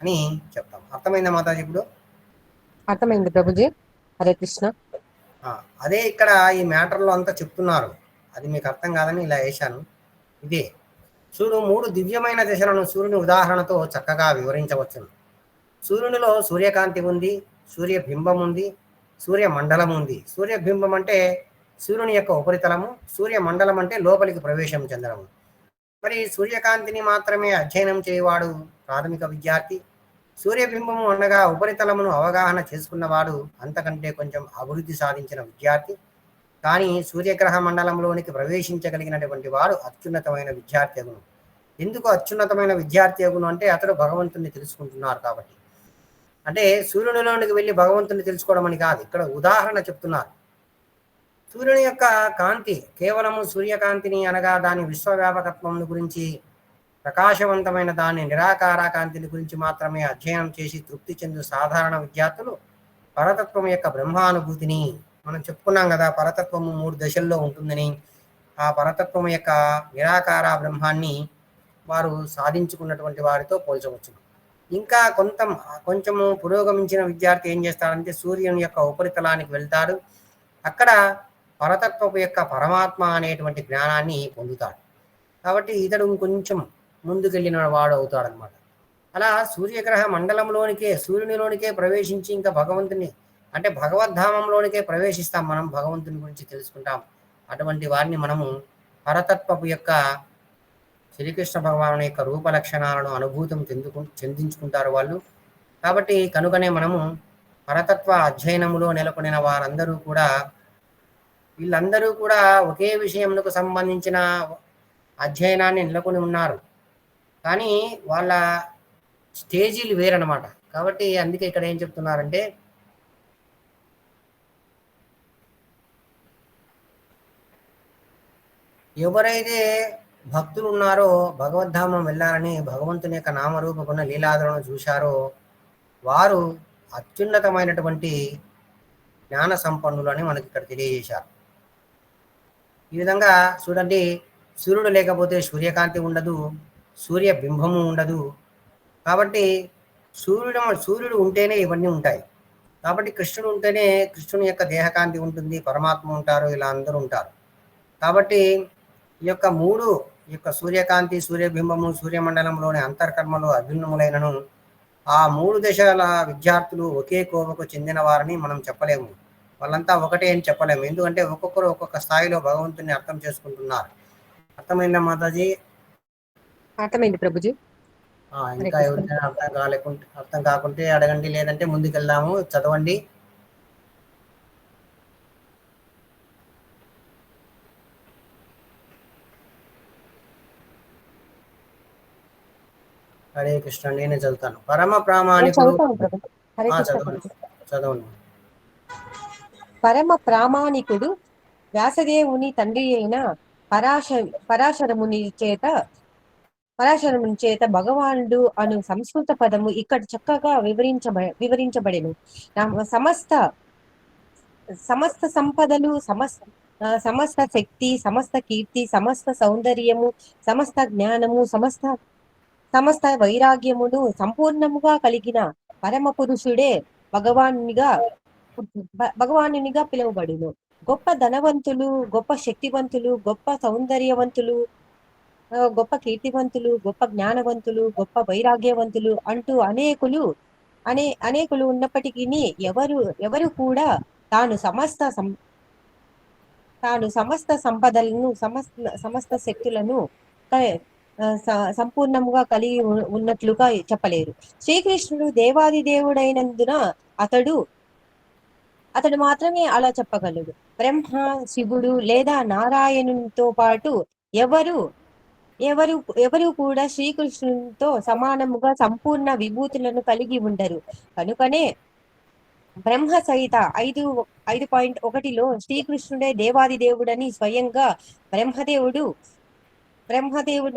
అని చెప్తాం. అర్థమైందా మాతాజీ? ఇప్పుడు అర్థమైంది ప్రభుజీ. హరే కృష్ణ. అదే ఇక్కడ ఈ మ్యాటర్లో అంతా చెప్తున్నారు. అది మీకు అర్థం కాదని ఇలా వేశాను. ఇదే చూడు, 3 దివ్యమైన దశలను సూర్యుని ఉదాహరణతో చక్కగా వివరించవచ్చును. సూర్యునిలో సూర్యకాంతి ఉంది, సూర్యబింబం ఉంది, సూర్యమండలం ఉంది. సూర్యబింబం అంటే సూర్యుని యొక్క ఉపరితలము, సూర్యమండలం అంటే లోపలికి ప్రవేశం చెందడము. మరి సూర్యకాంతిని మాత్రమే అధ్యయనం చేయవాడు ప్రాథమిక విద్యార్థి. సూర్యబింబము అనగా ఉపరితలమును అవగాహన చేసుకున్నవాడు అంతకంటే కొంచెం అభివృద్ధి సాధించిన విద్యార్థి. కానీ సూర్యగ్రహ మండలంలోనికి ప్రవేశించగలిగినటువంటి వాడు అత్యున్నతమైన విద్యార్థి అగును. ఎందుకు అత్యున్నతమైన విద్యార్థి అగును అంటే అతడు భగవంతుని తెలుసుకుంటున్నారు కాబట్టి. అంటే సూర్యునిలోనికి వెళ్ళి భగవంతుని తెలుసుకోవడం అని కాదు, ఇక్కడ ఉదాహరణ చెప్తున్నారు. సూర్యుని యొక్క కాంతి కేవలము సూర్యకాంతిని అనగా దాని విశ్వవ్యాపకత్వం గురించి, ప్రకాశవంతమైన దాని నిరాకార కాంతిని గురించి మాత్రమే అధ్యయనం చేసి తృప్తి చెందు సాధారణ విద్యార్థులు పరతత్వం యొక్క బ్రహ్మానుభూతిని, మనం చెప్పుకున్నాం కదా పరతత్వము 3 దశల్లో ఉంటుందని, ఆ పరతత్వం యొక్క నిరాకార బ్రహ్మాన్ని వారు సాధించుకున్నటువంటి వారితో పోల్చవచ్చు. ఇంకా కొంచెము పురోగమించిన విద్యార్థి ఏం చేస్తాడంటే సూర్యుని యొక్క ఉపరితలానికి వెళ్తాడు. అక్కడ పరతత్వపు యొక్క పరమాత్మ అనేటువంటి జ్ఞానాన్ని పొందుతాడు. కాబట్టి ఇతడు కొంచెం ముందుకెళ్ళిన వాడు అవుతాడనమాట. అలా సూర్యగ్రహ మండలంలోనికే, సూర్యునిలోనికే ప్రవేశించి ఇంకా భగవంతుని అంటే భగవద్ధామంలోనికే ప్రవేశిస్తాం. మనం భగవంతుని గురించి తెలుసుకుంటాం. అటువంటి వారిని మనము పరతత్వపు యొక్క శ్రీకృష్ణ భగవాను యొక్క రూప లక్షణాలను అనుభూతం చెందించుకుంటారు వాళ్ళు. కాబట్టి కనుకనే మనము పరతత్వ అధ్యయనములో నెలకొనిన వారందరూ కూడా, వీళ్ళందరూ కూడా ఒకే విషయములకు సంబంధించిన అధ్యయనాన్ని నెలకొని ఉన్నారు. కానీ వాళ్ళ స్టేజీలు వేరనమాట. కాబట్టి అందుకే ఇక్కడ ఏం చెప్తున్నారంటే ఎవరైతే భక్తులు ఉన్నారో భగవద్ధామం వెళ్ళాలని భగవంతుని యొక్క నామరూప గుణ లీలాదులను చూశారో వారు అత్యున్నతమైనటువంటి జ్ఞాన సంపన్నులు అని మనకి ఇక్కడ తెలియజేశారు. ఈ విధంగా చూడండి, సూర్యుడు లేకపోతే సూర్యకాంతి ఉండదు, సూర్యబింబము ఉండదు. కాబట్టి సూర్యుడు ఉంటేనే ఇవన్నీ ఉంటాయి. కాబట్టి కృష్ణుడు ఉంటేనే కృష్ణుని యొక్క దేహకాంతి ఉంటుంది, పరమాత్మ ఉంటారు, ఇలా అందరూ ఉంటారు. కాబట్టి ఈ యొక్క 3 సూర్యకాంతి, సూర్యబింబము, సూర్యమండలంలోని అంతర్కర్మలు అభిన్నములైనను ఆ 3 దశల విద్యార్థులు ఒకే కోవకు చెందిన వారని మనం చెప్పలేము. వాళ్ళంతా ఒకటే అని చెప్పలేము. ఎందుకంటే ఒక్కొక్కరు ఒక్కొక్క స్థాయిలో భగవంతుని అర్థం చేసుకుంటున్నారు. అర్థమైందా మాతాజీ? అర్థమైంది ప్రభుజీ. ఇంకా ఎవరికైనా అర్థం కాకుంటే అడగండి, లేదంటే ముందుకెళ్దాము, చదవండి. హరే కృష్ణ. నేనే చదువుతాను. పరమ ప్రామాణికుడు. చదవండి. పరమ ప్రామాణికుడు వ్యాసదేవుని తండ్రి అయిన పరాశరముని చేత భగవానుడు అను సంస్కృత పదము ఇక్కడ చక్కగా వివరించబడెను. సమస్త సంపదలు, సమస్త శక్తి, సమస్త కీర్తి, సమస్త సౌందర్యము, సమస్త జ్ఞానము, సమస్త వైరాగ్యమును సంపూర్ణముగా కలిగిన పరమ పురుషుడే భగవానునిగా పిలువబడును. గొప్ప ధనవంతులు, గొప్ప శక్తివంతులు, గొప్ప సౌందర్యవంతులు, గొప్ప కీర్తివంతులు, గొప్ప జ్ఞానవంతులు, గొప్ప వైరాగ్యవంతులు అంటూ అనేకులు ఉన్నప్పటికీ ఎవరు కూడా తాను సమస్త సంపదలను, సమస్త శక్తులను సంపూర్ణముగా కలిగి ఉన్నట్లుగా చెప్పలేరు. శ్రీకృష్ణుడు దేవాది దేవుడైనందున అతడు మాత్రమే అలా చెప్పగలడు. బ్రహ్మ, శివుడు లేదా నారాయణునితో పాటు ఎవరు కూడా శ్రీకృష్ణునితో సమానముగా సంపూర్ణ విభూతులను కలిగి ఉండరు. కనుకనే బ్రహ్మ సహిత 5.1లో శ్రీకృష్ణుడే దేవాది దేవుడని స్వయంగా బ్రహ్మదేవుడు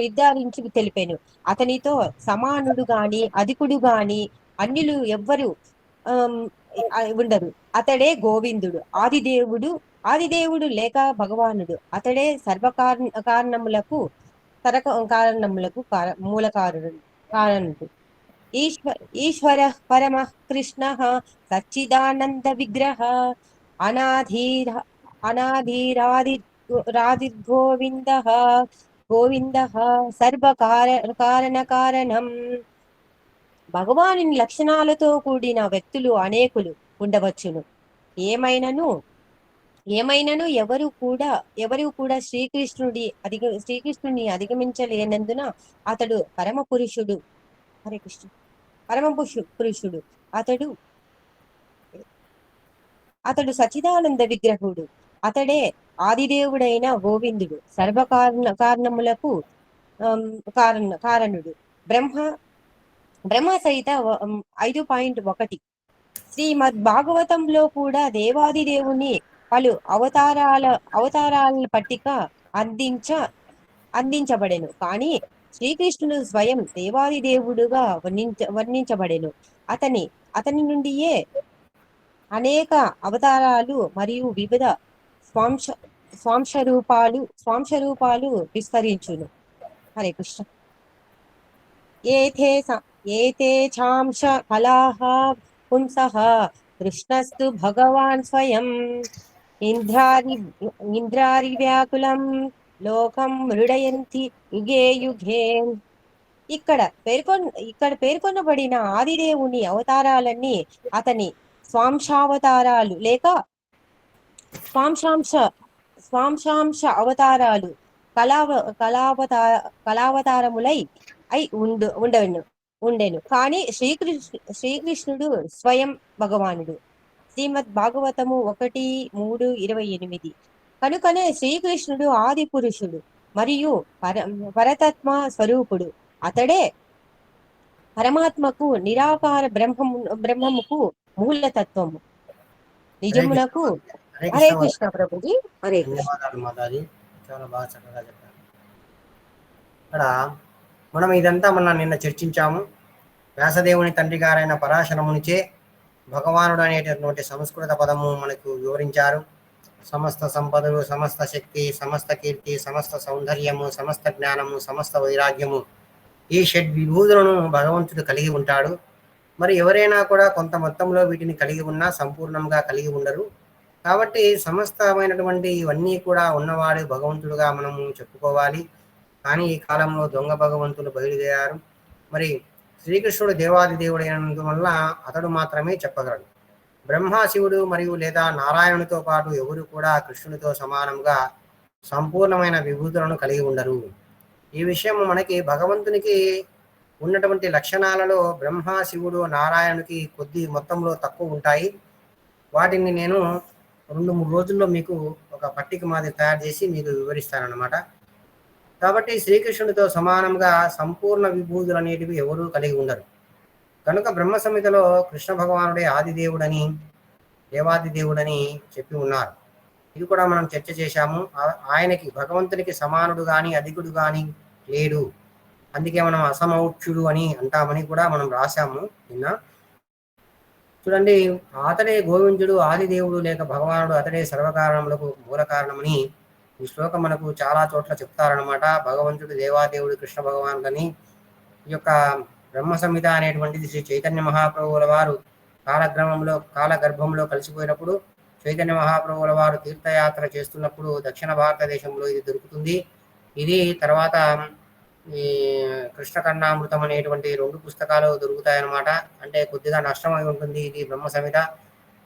నిర్ధారించి తెలిపాను. అతనితో సమానుడు గాని అధికుడు గాని అన్యులు ఎవ్వరు ఉండరు. అతడే గోవిందుడు, ఆదిదేవుడు లేక భగవానుడు. అతడే కారణములకు మూల కారణుడు. ఈశ్వర పరమ కృష్ణ సచ్చిదానంద విగ్రహ అనాధిరాదిర్గోవింద కారణం. భగవాను లక్షణాలతో కూడిన వ్యక్తులు అనేకులు ఉండవచ్చును. ఏమైనను ఎవరు కూడా శ్రీకృష్ణుని అధిగమించలేనందున అతడు పరమ పురుషుడు. హరే కృష్ణ. పురుషుడు అతడు సచిదానంద విగ్రహుడు. అతడే ఆదిదేవుడైన గోవిందుడు, కారణములకు కారణుడు. బ్రహ్మ సహిత 5.1 శ్రీమద్ భాగవతంలో కూడా దేవాది దేవుని పలు అవతారాల పట్టిక అందించబడెను. కానీ శ్రీకృష్ణుడు స్వయం దేవాది దేవుడుగా వర్ణించబడెను. అతని నుండియే అనేక అవతారాలు మరియు వివిధ స్వాంశరూపాలు విస్తరించును. హరే కృష్ణ. ఏతే చాంశ కళాః పుంసః కృష్ణస్తు భగవాన్ స్వయం ఇంద్రారి వ్యాకులం లోకం మృడయంతి యుగే యుగే. ఇక్కడ పేర్కొనబడిన ఆదిదేవుని అవతారాలన్నీ అతని స్వాంశావతారాలు లేక స్వాంశాంశ అవతారాలు కళావతారములై ఉండెను. కానీ శ్రీకృష్ణుడు స్వయం భగవానుడు. శ్రీమద్ భాగవతము 1:3-28. కనుకనే శ్రీకృష్ణుడు ఆది పురుషుడు మరియు పరతత్మ స్వరూపుడు. అతడే పరమాత్మకు నిరాకార బ్రహ్మముకు మూలతత్వము నిజములకు. హరే కృష్ణ ప్రభుజీ. హరే ధన్యవాదాలు మాతాజీ, చాలా బాగా చక్కగా చెప్పారు. ఇక్కడ మనం ఇదంతా నిన్న చర్చించాము. వ్యాసదేవుని తండ్రి గారైన పరాశరమునిచే భగవానుడు అనేటటువంటి సంస్కృత పదము మనకు వివరించారు. సమస్త సంపదలు, సమస్త శక్తి, సమస్త కీర్తి, సమస్త సౌందర్యము, సమస్త జ్ఞానము, సమస్త వైరాగ్యము, ఈ షడ్విభూతులను భగవంతుడు కలిగి ఉంటాడు. మరి ఎవరైనా కూడా కొంత మొత్తంలో వీటిని కలిగి ఉన్నా సంపూర్ణంగా కలిగి ఉండరు. కాబట్టి సమస్తమైనటువంటి ఇవన్నీ కూడా ఉన్నవాడు భగవంతుడుగా మనము చెప్పుకోవాలి. కానీ ఈ కాలంలో దొంగ భగవంతులు బయలుదేరారు. మరి శ్రీకృష్ణుడు దేవాది దేవుడైనందువల్ల అతడు మాత్రమే చెప్పగలడు. బ్రహ్మ, శివుడు మరియు లేదా నారాయణునితో పాటు ఎవరు కూడా కృష్ణునితో సమానంగా సంపూర్ణమైన విభూతులను కలిగి ఉండరు. ఈ విషయం మనకి భగవంతునికి ఉన్నటువంటి లక్షణాలలో బ్రహ్మ, శివుడు, నారాయణునికి కొద్ది మొత్తంలో తక్కువ ఉంటాయి. వాటిని నేను 2-3 రోజుల్లో మీకు ఒక పట్టిక మాదిరి తయారు చేసి మీకు వివరిస్తానన్నమాట. కాబట్టి శ్రీకృష్ణుడితో సమానంగా సంపూర్ణ విభూతులు అనేటివి ఎవరూ కలిగి ఉండరు. కనుక బ్రహ్మ సంహితలో కృష్ణ భగవానుడే ఆదిదేవుడని, దేవాది దేవుడని చెప్పి ఉన్నారు. ఇది కూడా మనం చర్చ చేశాము. ఆయనకి భగవంతునికి సమానుడు కానీ అధికుడు కానీ లేడు. అందుకే మనం అసమౌక్షుడు అని అంటామని కూడా మనం రాశాము నిన్న. చూడండి, అతడే గోవిందుడు, ఆదిదేవుడు లేక భగవానుడు, అతడే సర్వకారణములకు మూల కారణమని ఈ శ్లోకం మనకు చాలా చోట్ల చెప్తారనమాట. భగవంతుడు దేవాదేవుడు కృష్ణ భగవానుడని. ఈ యొక్క బ్రహ్మ సంహిత అనేటువంటిది శ్రీ చైతన్య మహాప్రభువుల వారు కాలగర్భంలో కలిసిపోయినప్పుడు, చైతన్య మహాప్రభువుల వారు తీర్థయాత్ర చేస్తున్నప్పుడు దక్షిణ భారతదేశంలో ఇది దొరుకుతుంది. ఇది తర్వాత ఈ కృష్ణకర్ణామృతం అనేటువంటి 2 పుస్తకాలు దొరుకుతాయన్నమాట. అంటే కొద్దిగా నష్టమై ఉంటుంది ఇది బ్రహ్మ సంహిత.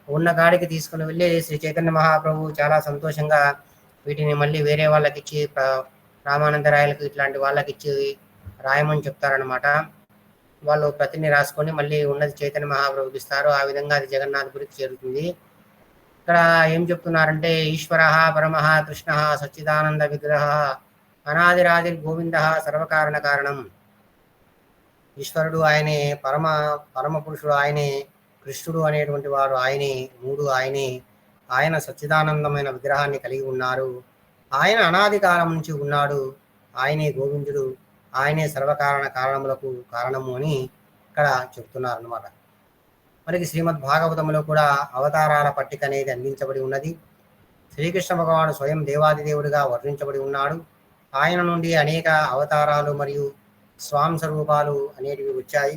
ఉన్న కాడికి తీసుకుని వెళ్ళి శ్రీ చైతన్య మహాప్రభు చాలా సంతోషంగా వీటిని మళ్ళీ వేరే వాళ్ళకి ఇచ్చి, రామానందరాయలకు ఇట్లాంటి వాళ్ళకి ఇచ్చి రాయమని చెప్తారనమాట. వాళ్ళు ప్రతిని రాసుకొని మళ్ళీ ఉన్నది చైతన్య మహాప్రభుకి ఇస్తారు. ఆ విధంగా అది జగన్నాథపురికి చేరుతుంది. ఇక్కడ ఏం చెప్తున్నారంటే, ఈశ్వర పరమ కృష్ణ సచ్చిదానంద విగ్రహ అనాదిరాదిర్ గోవింద సర్వకారణ కారణం. ఈశ్వరుడు ఆయనే, పరమ పురుషుడు ఆయనే, కృష్ణుడు అనేటువంటి వాడు ఆయనే, మూడు ఆయనే, ఆయన సచ్చిదానందమైన విగ్రహాన్ని కలిగి ఉన్నారు, ఆయన అనాది కాలం నుంచి ఉన్నాడు, ఆయనే గోవిందుడు, ఆయనే సర్వకారణ కారణములకు కారణము అని ఇక్కడ చెప్తున్నారు అన్నమాట. మనకి శ్రీమద్ భాగవతంలో కూడా అవతారాల పట్టిక అనేది అందించబడి ఉన్నది. శ్రీకృష్ణ భగవానుడు స్వయం దేవాదిదేవుడిగా వర్ణించబడి ఉన్నాడు. ఆయన నుండి అనేక అవతారాలు మరియు స్వాంశ రూపాలు అనేటివి వచ్చాయి.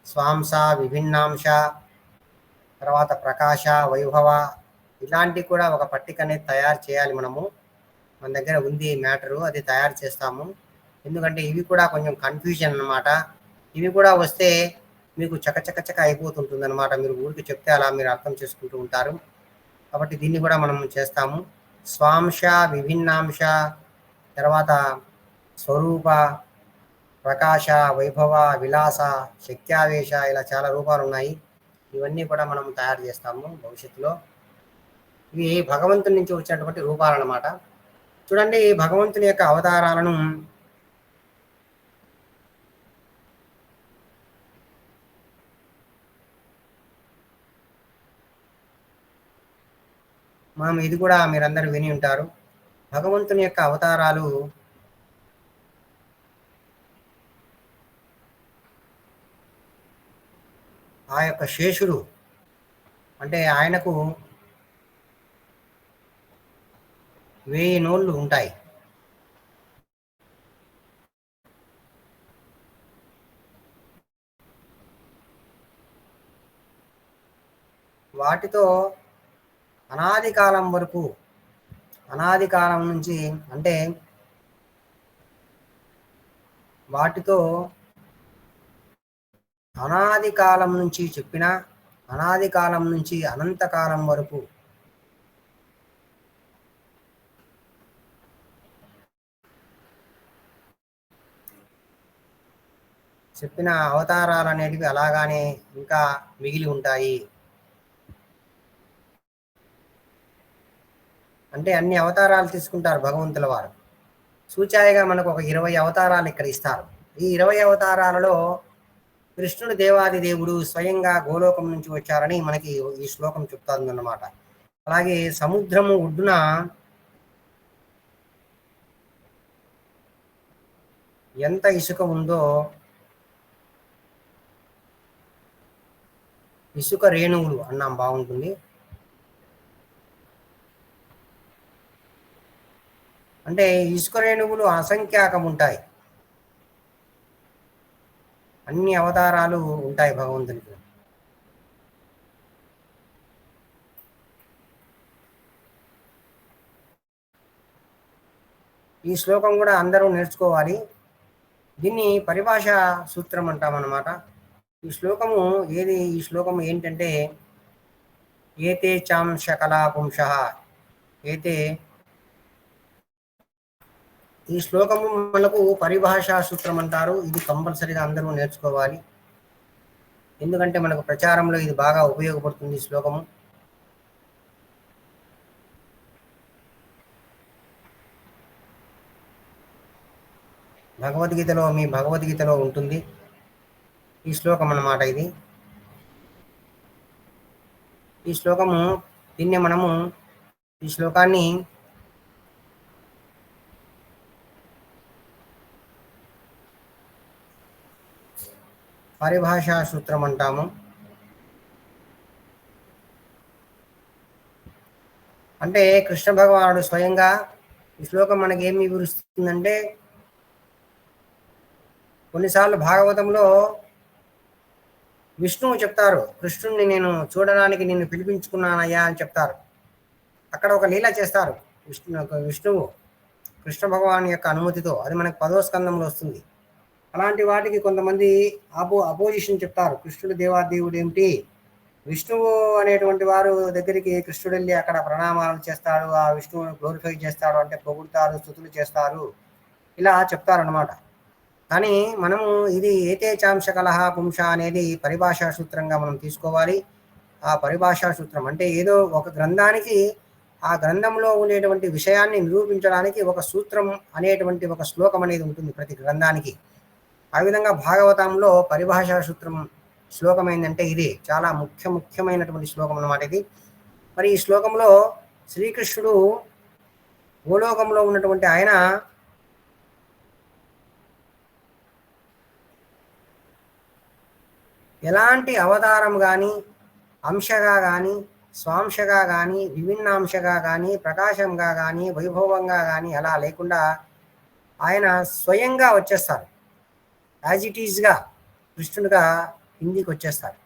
స్వాంశ, విభిన్నాంశ, తర్వాత ప్రకాశ, వైభవ, ఇలాంటి కూడా ఒక పట్టిక అనేది తయారు చేయాలి. మన దగ్గర ఉంది మ్యాటరు, అది తయారు చేస్తాము. ఎందుకంటే ఇవి కూడా కొంచెం కన్ఫ్యూజన్ అన్నమాట. ఇవి కూడా వస్తే మీకు చకచక అయిపోతుంటుంది అనమాట. మీరు ఊరికి చెప్తే అలా మీరు అర్థం చేసుకుంటూ ఉంటారు. కాబట్టి దీన్ని కూడా మనం చేస్తాము. స్వాంశ, విభిన్నాంశ, తర్వాత స్వరూప, ప్రకాశ, వైభవ, విలాస, శక్త్యావేశ, ఇలా చాలా రూపాలు ఉన్నాయి. ఇవన్నీ కూడా మనం తయారు చేస్తాము భవిష్యత్తులో. ఇవి భగవంతుని నుంచి వచ్చినటువంటి రూపాలు అన్నమాట. చూడండి, భగవంతుని యొక్క అవతారాలను మనం ఇది కూడా మీరందరూ విని ఉంటారు. భగవంతుని యొక్క అవతారాలు ఆ యొక్క శేషుడు అంటే ఆయనకు 1000 నోళ్ళు ఉంటాయి. వాటితో అనాది కాలం వరకు, అనాది కాలం నుంచి అంటే వాటితో అనాది కాలం నుంచి చెప్పిన, అనాది కాలం నుంచి అనంతకాలం వరకు చెప్పిన అవతారాలు అనేటివి అలాగానే ఇంకా మిగిలి ఉంటాయి. అంటే అన్ని అవతారాలు తీసుకుంటారు భగవంతుల వారు. సూచాయిగా మనకు ఒక 20 అవతారాలు ఇక్కడ ఇస్తారు. ఈ 20 అవతారాలలో కృష్ణుడు దేవాది దేవుడు స్వయంగా గోలోకం నుంచి వచ్చారని మనకి ఈ శ్లోకం చెప్తాదన్నమాట. అలాగే సముద్రము ఒడ్డున ఎంత ఇసుక ఉందో ఇసుక రేణువులు అన్నాం బాగుంటుంది. అంటే ఇసుక రేణువులు అసంఖ్యాకం ఉంటాయి. అన్ని అవతారాలు ఉంటాయి భగవంతునికి. ఈ శ్లోకం కూడా అందరూ నేర్చుకోవాలి. దీన్ని పరిభాష సూత్రం అంటామన్నమాట. ఈ శ్లోకము ఏంటంటే ఏతే చాంశ కళా పుంసః ఏతే. ఈ శ్లోకము మనకు పరిభాషా సూత్రం అంటారు. ఇది కంపల్సరీగా అందరూ నేర్చుకోవాలి. ఎందుకంటే మనకు ప్రచారంలో ఇది బాగా ఉపయోగపడుతుంది ఈ శ్లోకము. మీ భగవద్గీతలో ఉంటుంది ఈ శ్లోకం అన్నమాట. ఈ శ్లోకము దీన్ని మనము ఈ శ్లోకాన్ని పరిభాషా సూత్రం అంటాము. అంటే కృష్ణ భగవానుడు స్వయంగా ఈ శ్లోకం మనకి ఏమి వివరిస్తుందంటే, కొన్నిసార్లు భాగవతంలో విష్ణువు చెప్తారు, కృష్ణుడిని నేను చూడడానికి నిన్ను పిలిపించుకున్నానయ్యా అని చెప్తారు. అక్కడ ఒక లీల చేస్తారు విష్ణువు కృష్ణ భగవాన్ యొక్క అనుమతితో. అది మనకు 10వ స్కందంలో వస్తుంది. అలాంటి వాటికి కొంతమంది అపోజిషన్ చెప్తారు. కృష్ణుడు దేవాదేవుడు ఏమిటి, విష్ణువు అనేటువంటి వారు దగ్గరికి కృష్ణుడు వెళ్ళి అక్కడ ప్రణామాలు చేస్తాడు, ఆ విష్ణువుని గ్లోరిఫై చేస్తాడు, అంటే పొగుడుతారు, స్తుతులు చేస్తారు, ఇలా చెప్తారనమాట. కానీ మనము ఇది ఏతే చాంశ కలహ పుంస అనేది పరిభాషా సూత్రంగా మనం తీసుకోవాలి. ఆ పరిభాషా సూత్రం అంటే ఏదో ఒక గ్రంథానికి ఆ గ్రంథంలో ఉండేటువంటి విషయాన్ని నిరూపించడానికి ఒక సూత్రం అనేటువంటి ఒక శ్లోకం అనేది ఉంటుంది ప్రతి గ్రంథానికి. ఆ విధంగా భాగవతంలో పరిభాషా సూత్రం శ్లోకం ఏంటంటే ఇది చాలా ముఖ్యమైనటువంటి శ్లోకం అన్నమాట ఇది. మరి ఈ శ్లోకంలో శ్రీకృష్ణుడు భూలోకంలో ఉన్నటువంటి ఆయన ఎలాంటి అవతారం కానీ, అంశగా కానీ, స్వాంశగా కానీ, విభిన్నాంశగా కానీ, ప్రకాశంగా కానీ, వైభవంగా కానీ అలా లేకుండా ఆయన స్వయంగా వచ్చేస్తారు. యాజ్ ఇట్ ఈజ్గా కృష్ణుడిగా హిందీకి వచ్చేస్తారు.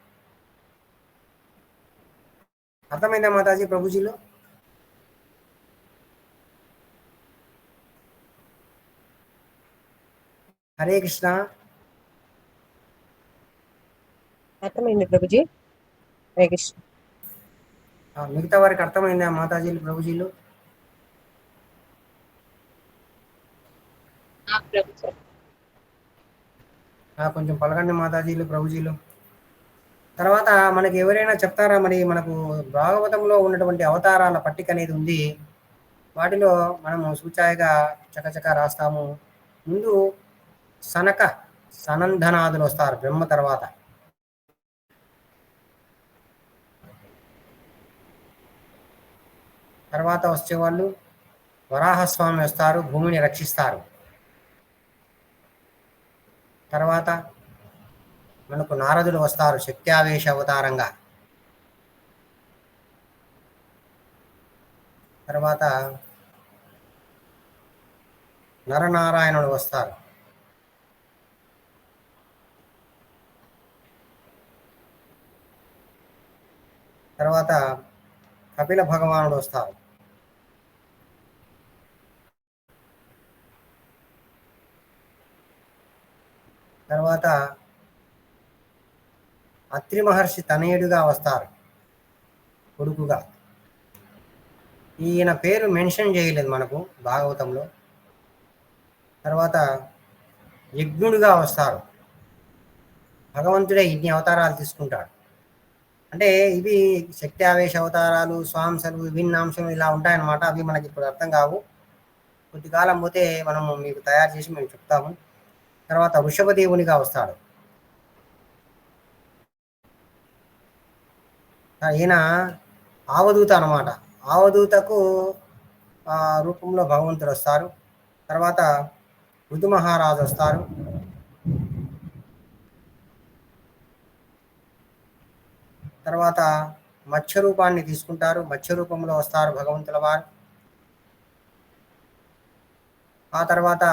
అర్థమైందా మాతాజీ ప్రభుజీలో? హరే కృష్ణ. అర్థమైంది ప్రభుజీ. హరే కృష్ణ. మిగతా వారికి అర్థమైందా మాతాజీలు ప్రభుజీలు? కొంచెం పలకండి మాతాజీలు ప్రభుజీలు. తర్వాత మనకి ఎవరైనా చెప్తారా? మరి మనకు భాగవతంలో ఉన్నటువంటి అవతారాల పట్టిక అనేది ఉంది. వాటిలో మనము సూచాయిగా చకచక రాస్తాము. ముందు సనక సనందనాదులు వస్తారు బ్రహ్మ తర్వాత. తర్వాత వచ్చేవాళ్ళు వరాహస్వామి వస్తారు, భూమిని రక్షిస్తారు. తర్వాత మనకు నారదులు వస్తారు శక్త్యావేశ అవతారంగా. తర్వాత నరనారాయణుడు వస్తారు. తర్వాత కపిల భగవానుడు వస్తారు. తర్వాత అత్రి మహర్షి తనయుడిగా వస్తారు, కొడుకుగా. ఈయన పేరు మెన్షన్ చేయలేదు మనకు భాగవతంలో. తర్వాత యజ్ఞుడిగా వస్తారు. భగవంతుడే ఇన్ని అవతారాలు తీసుకుంటాడు. అంటే ఇవి శక్తి ఆవేశ అవతారాలు, స్వాంశలు, విభిన్నాంశలు ఇలా ఉంటాయన్నమాట. అవి మనకి ఇప్పుడు అర్థం కావు. కొద్ది కాలం పోతే మనము మీకు తయారు చేసి మేము చెప్తాము. తర్వాత వృషభదేవునిగా వస్తాడు. ఈయన ఆవదూత అన్నమాట. ఆవదూతకు రూపంలో భగవంతుడు వస్తారు. తర్వాత ఋతు మహారాజు వస్తారు. తర్వాత మత్స్య రూపాన్ని తీసుకుంటారు. మత్స్య రూపంలో వస్తారు భగవంతుల వారు. ఆ తర్వాత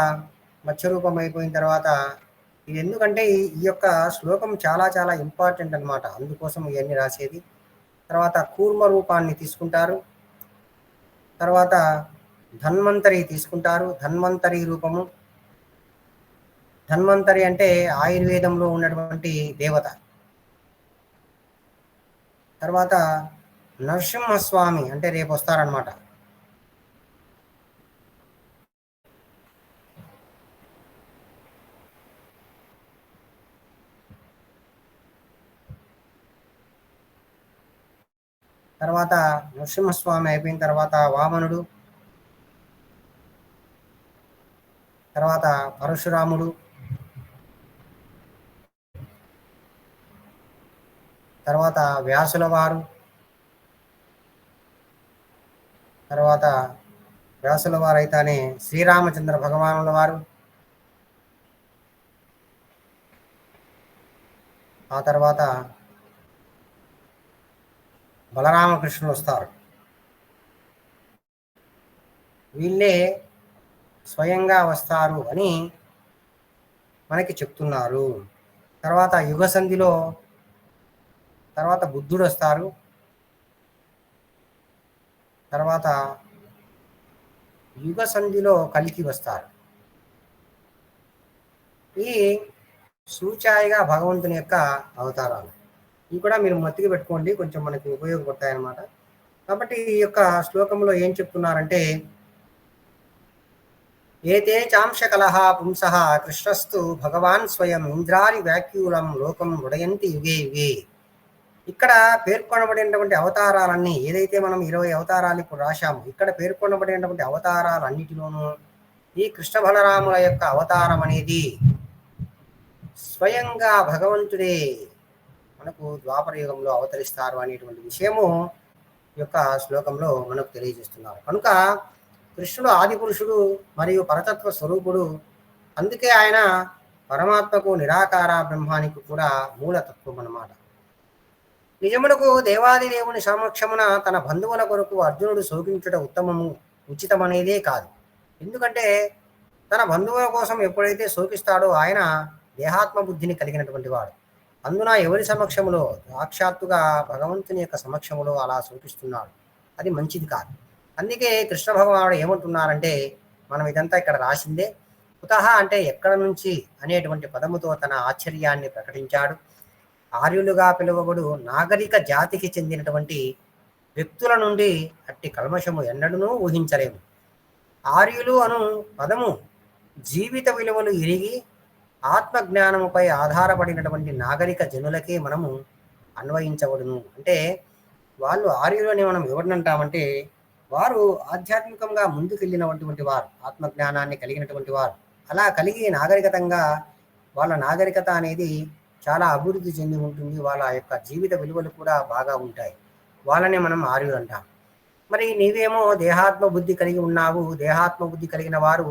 మత్స్య రూపం అయిపోయిన తర్వాత ఇది ఎందుకంటే ఈ యొక్క శ్లోకం చాలా చాలా ఇంపార్టెంట్ అన్నమాట, అందుకోసం ఇవన్నీ రాసేది. తర్వాత కూర్మ రూపాన్ని తీసుకుంటారు. తర్వాత ధన్వంతరి తీసుకుంటారు. ధన్వంతరి రూపము. ధన్వంతరి అంటే ఆయుర్వేదంలో ఉన్నటువంటి దేవత. తర్వాత నరసింహస్వామి అంటే రేపు వస్తారనమాట. తర్వాత నరసింహస్వామి అయిపోయిన తర్వాత వామనుడు. తర్వాత పరశురాముడు. తర్వాత వ్యాసుల వారు. తర్వాత వ్యాసుల వారు అయితేనే శ్రీరామచంద్ర భగవానుల వారు. ఆ తర్వాత బలరామకృష్ణులు వస్తారు. వీళ్ళే స్వయంగా వస్తారు అని మనకి చెప్తున్నారు. తర్వాత యుగ సంధిలో తర్వాత బుద్ధుడు వస్తారు. తర్వాత యుగ సంధిలో కలికి వస్తారు. ఈ సూచాయిగా భగవంతుని యొక్క అవతారాలు ఇవి కూడా మీరు మతికి పెట్టుకోండి, కొంచెం మనకి ఉపయోగపడతాయి అన్నమాట. కాబట్టి ఈ యొక్క శ్లోకంలో ఏం చెప్తున్నారంటే ఏతే చాంశ కలహ పుంసః కృష్ణస్తు భగవాన్ స్వయం ఇంద్రారి వ్యాఖ్యూలం లోకం ఉడయంతి యుగే యుగే. ఇక్కడ పేర్కొనబడినటువంటి అవతారాలన్నీ ఏదైతే మనం 20 అవతారాలు ఇప్పుడు రాశాము, ఇక్కడ పేర్కొనబడినటువంటి అవతారాలన్నిటిలోనూ ఈ కృష్ణ బలరాముల యొక్క అవతారం అనేది స్వయంగా భగవంతుడే మనకు ద్వాపర యుగంలో అవతరిస్తారు అనేటువంటి విషయము ఈ యొక్క శ్లోకంలో మనకు తెలియజేస్తున్నారు. కనుక కృష్ణుడు ఆది పురుషుడు మరియు పరతత్వ స్వరూపుడు. అందుకే ఆయన పరమాత్మకు నిరాకార బ్రహ్మానికి కూడా మూలతత్వం అన్నమాట. నిజమునకు దేవాది దేవుని సమక్షమున తన బంధువుల కొరకు అర్జునుడు శోకించుట ఉచితమనేదే కాదు. ఎందుకంటే తన బంధువుల కోసం ఎప్పుడైతే శోకిస్తాడో ఆయన దేహాత్మ బుద్ధిని కలిగినటువంటి వాడు. అందున ఎవరి సమక్షములో, సాక్షాత్తుగా భగవంతుని యొక్క సమక్షములో అలా శోకిస్తున్నాడు. అది మంచిది కాదు. అందుకే కృష్ణ భగవానుడు ఏమంటున్నారంటే, మనం ఇదంతా ఇక్కడ రాసిందే. కుతహ అంటే ఎక్కడ నుంచి అనేటువంటి పదముతో తన ఆశ్చర్యాన్ని ప్రకటించాడు. ఆర్యులుగా పిలువబడు నాగరిక జాతికి చెందినటువంటి వ్యక్తుల నుండి అట్టి కల్మషము ఎన్నడూ ఊహించలేము. ఆర్యులు అను పదము జీవిత విలువలు ఎరిగి ఆత్మజ్ఞానముపై ఆధారపడినటువంటి నాగరిక జనులకే మనము అన్వయించబడును. అంటే వాళ్ళు ఆర్యులని మనం ఎవరినంటామంటే వారు ఆధ్యాత్మికంగా ముందుకెళ్ళినటువంటి వారు, ఆత్మజ్ఞానాన్ని కలిగినటువంటి వారు. అలా కలిగి నాగరికతంగా వాళ్ళ నాగరికత అనేది చాలా అభివృద్ధి చెంది ఉంటుంది. వాళ్ళ యొక్క జీవిత విలువలు కూడా బాగా ఉంటాయి. వాళ్ళనే మనం ఆర్యులు అంటాం. మరి నీవేమో దేహాత్మ బుద్ధి కలిగి ఉన్నావు. దేహాత్మ బుద్ధి కలిగిన వారు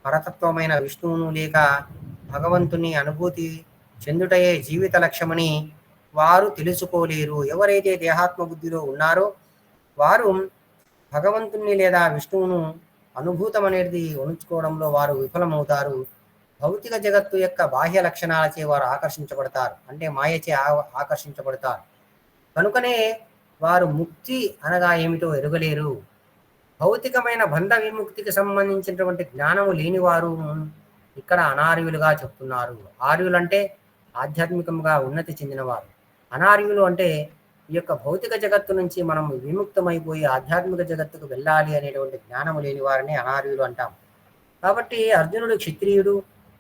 పరతత్వమైన విష్ణువును లేక భగవంతుని అనుభూతి చెందుటయే జీవిత లక్ష్యమని వారు తెలుసుకోలేరు. ఎవరైతే దేహాత్మ బుద్ధిలో ఉన్నారో వారు భగవంతుని లేదా విష్ణువును అనుభూతం అనేది ఉంచుకోవడంలో వారు విఫలమవుతారు. భౌతిక జగత్తు యొక్క బాహ్య లక్షణాలచే వారు ఆకర్షించబడతారు. అంటే మాయచే ఆకర్షించబడతారు. కనుకనే వారు ముక్తి అనగా ఏమిటో ఎరుగలేరు. భౌతికమైన బంధ విముక్తికి సంబంధించినటువంటి జ్ఞానము లేనివారు ఇక్కడ అనార్యులుగా చెప్తున్నారు. ఆర్యులు అంటే ఆధ్యాత్మికంగా ఉన్నతి చెందినవారు. అనార్యులు అంటే ఈ యొక్క భౌతిక జగత్తు నుంచి మనం విముక్తమైపోయి ఆధ్యాత్మిక జగత్తుకు వెళ్ళాలి అనేటువంటి జ్ఞానము లేని వారిని అనార్యులు అంటాం. కాబట్టి అర్జునుడు క్షత్రియుడు.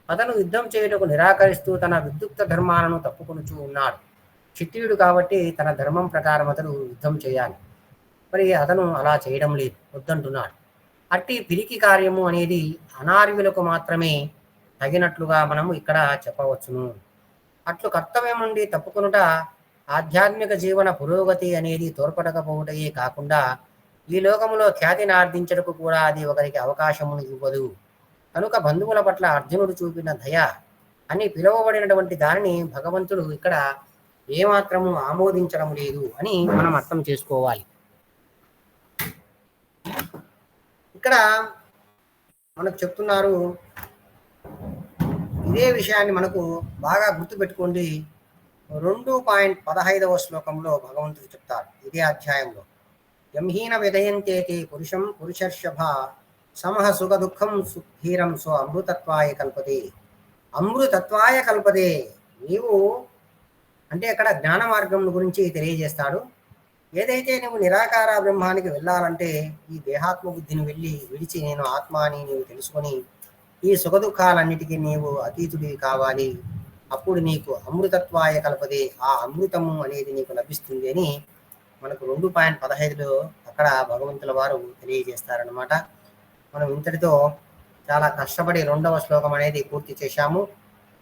అతను యుద్ధం చేయుటకు నిరాకరిస్తూ తన విద్యుక్త ధర్మాలను తప్పుకొనుచూ ఉన్నాడు. క్షత్రియుడు కాబట్టి తన ధర్మం ప్రకారం అతను యుద్ధం చేయాలి. మరి అతను అలా చేయడం లేదు, వద్దంటున్నాడు. అట్టి పిరికి కార్యము అనేది అనార్యులకు మాత్రమే తగినట్లుగా మనము ఇక్కడ చెప్పవచ్చును. అట్లు కర్తవ్యం నుండి తప్పుకొనుట ఆధ్యాత్మిక జీవన పురోగతి అనేది తోడ్పడకపోవటయే కాకుండా ఈ లోకములో ఖ్యాతిని ఆర్జించటకు కూడా అది ఒకరికి అవకాశమును ఇవ్వదు. కనుక బంధువుల పట్ల అర్జునుడు చూపిన దయ అని పిలువబడినటువంటి దానిని భగవంతుడు ఇక్కడ ఏమాత్రము ఆమోదించడం లేదు అని మనం అర్థం చేసుకోవాలి. ఇక్కడ మనకు చెప్తున్నారు, ఇదే విషయాన్ని మనకు బాగా గుర్తుపెట్టుకోండి. 2.15 శ్లోకంలో భగవంతుడు చెప్తారు ఇదే అధ్యాయంలో, యమ్హీన విధయంతేతి పురుషం పురుషర్షభ సమహ సుఖ దుఃఖం సుధీరం సో అమృతత్వాయ కల్పతే. అమృతత్వాయ కల్పతే. నీవు అంటే అక్కడ జ్ఞాన మార్గం గురించి తెలియజేస్తాడు. ఏదైతే నువ్వు నిరాకార బ్రహ్మానికి వెళ్ళాలంటే ఈ దేహాత్మ బుద్ధిని విడిచి నేను ఆత్మ అని నీవు తెలుసుకొని ఈ సుఖ దుఃఖాలన్నిటికీ నీవు అతీతుడివి కావాలి. అప్పుడు నీకు అమృతత్వాయ కల్పదే, ఆ అమృతము అనేది నీకు లభిస్తుంది అని మనకు 2.15లో అక్కడ భగవంతుల వారు తెలియజేస్తారనమాట. మనం ఇంతటితో చాలా కష్టపడి 2వ శ్లోకం అనేది పూర్తి చేశాము.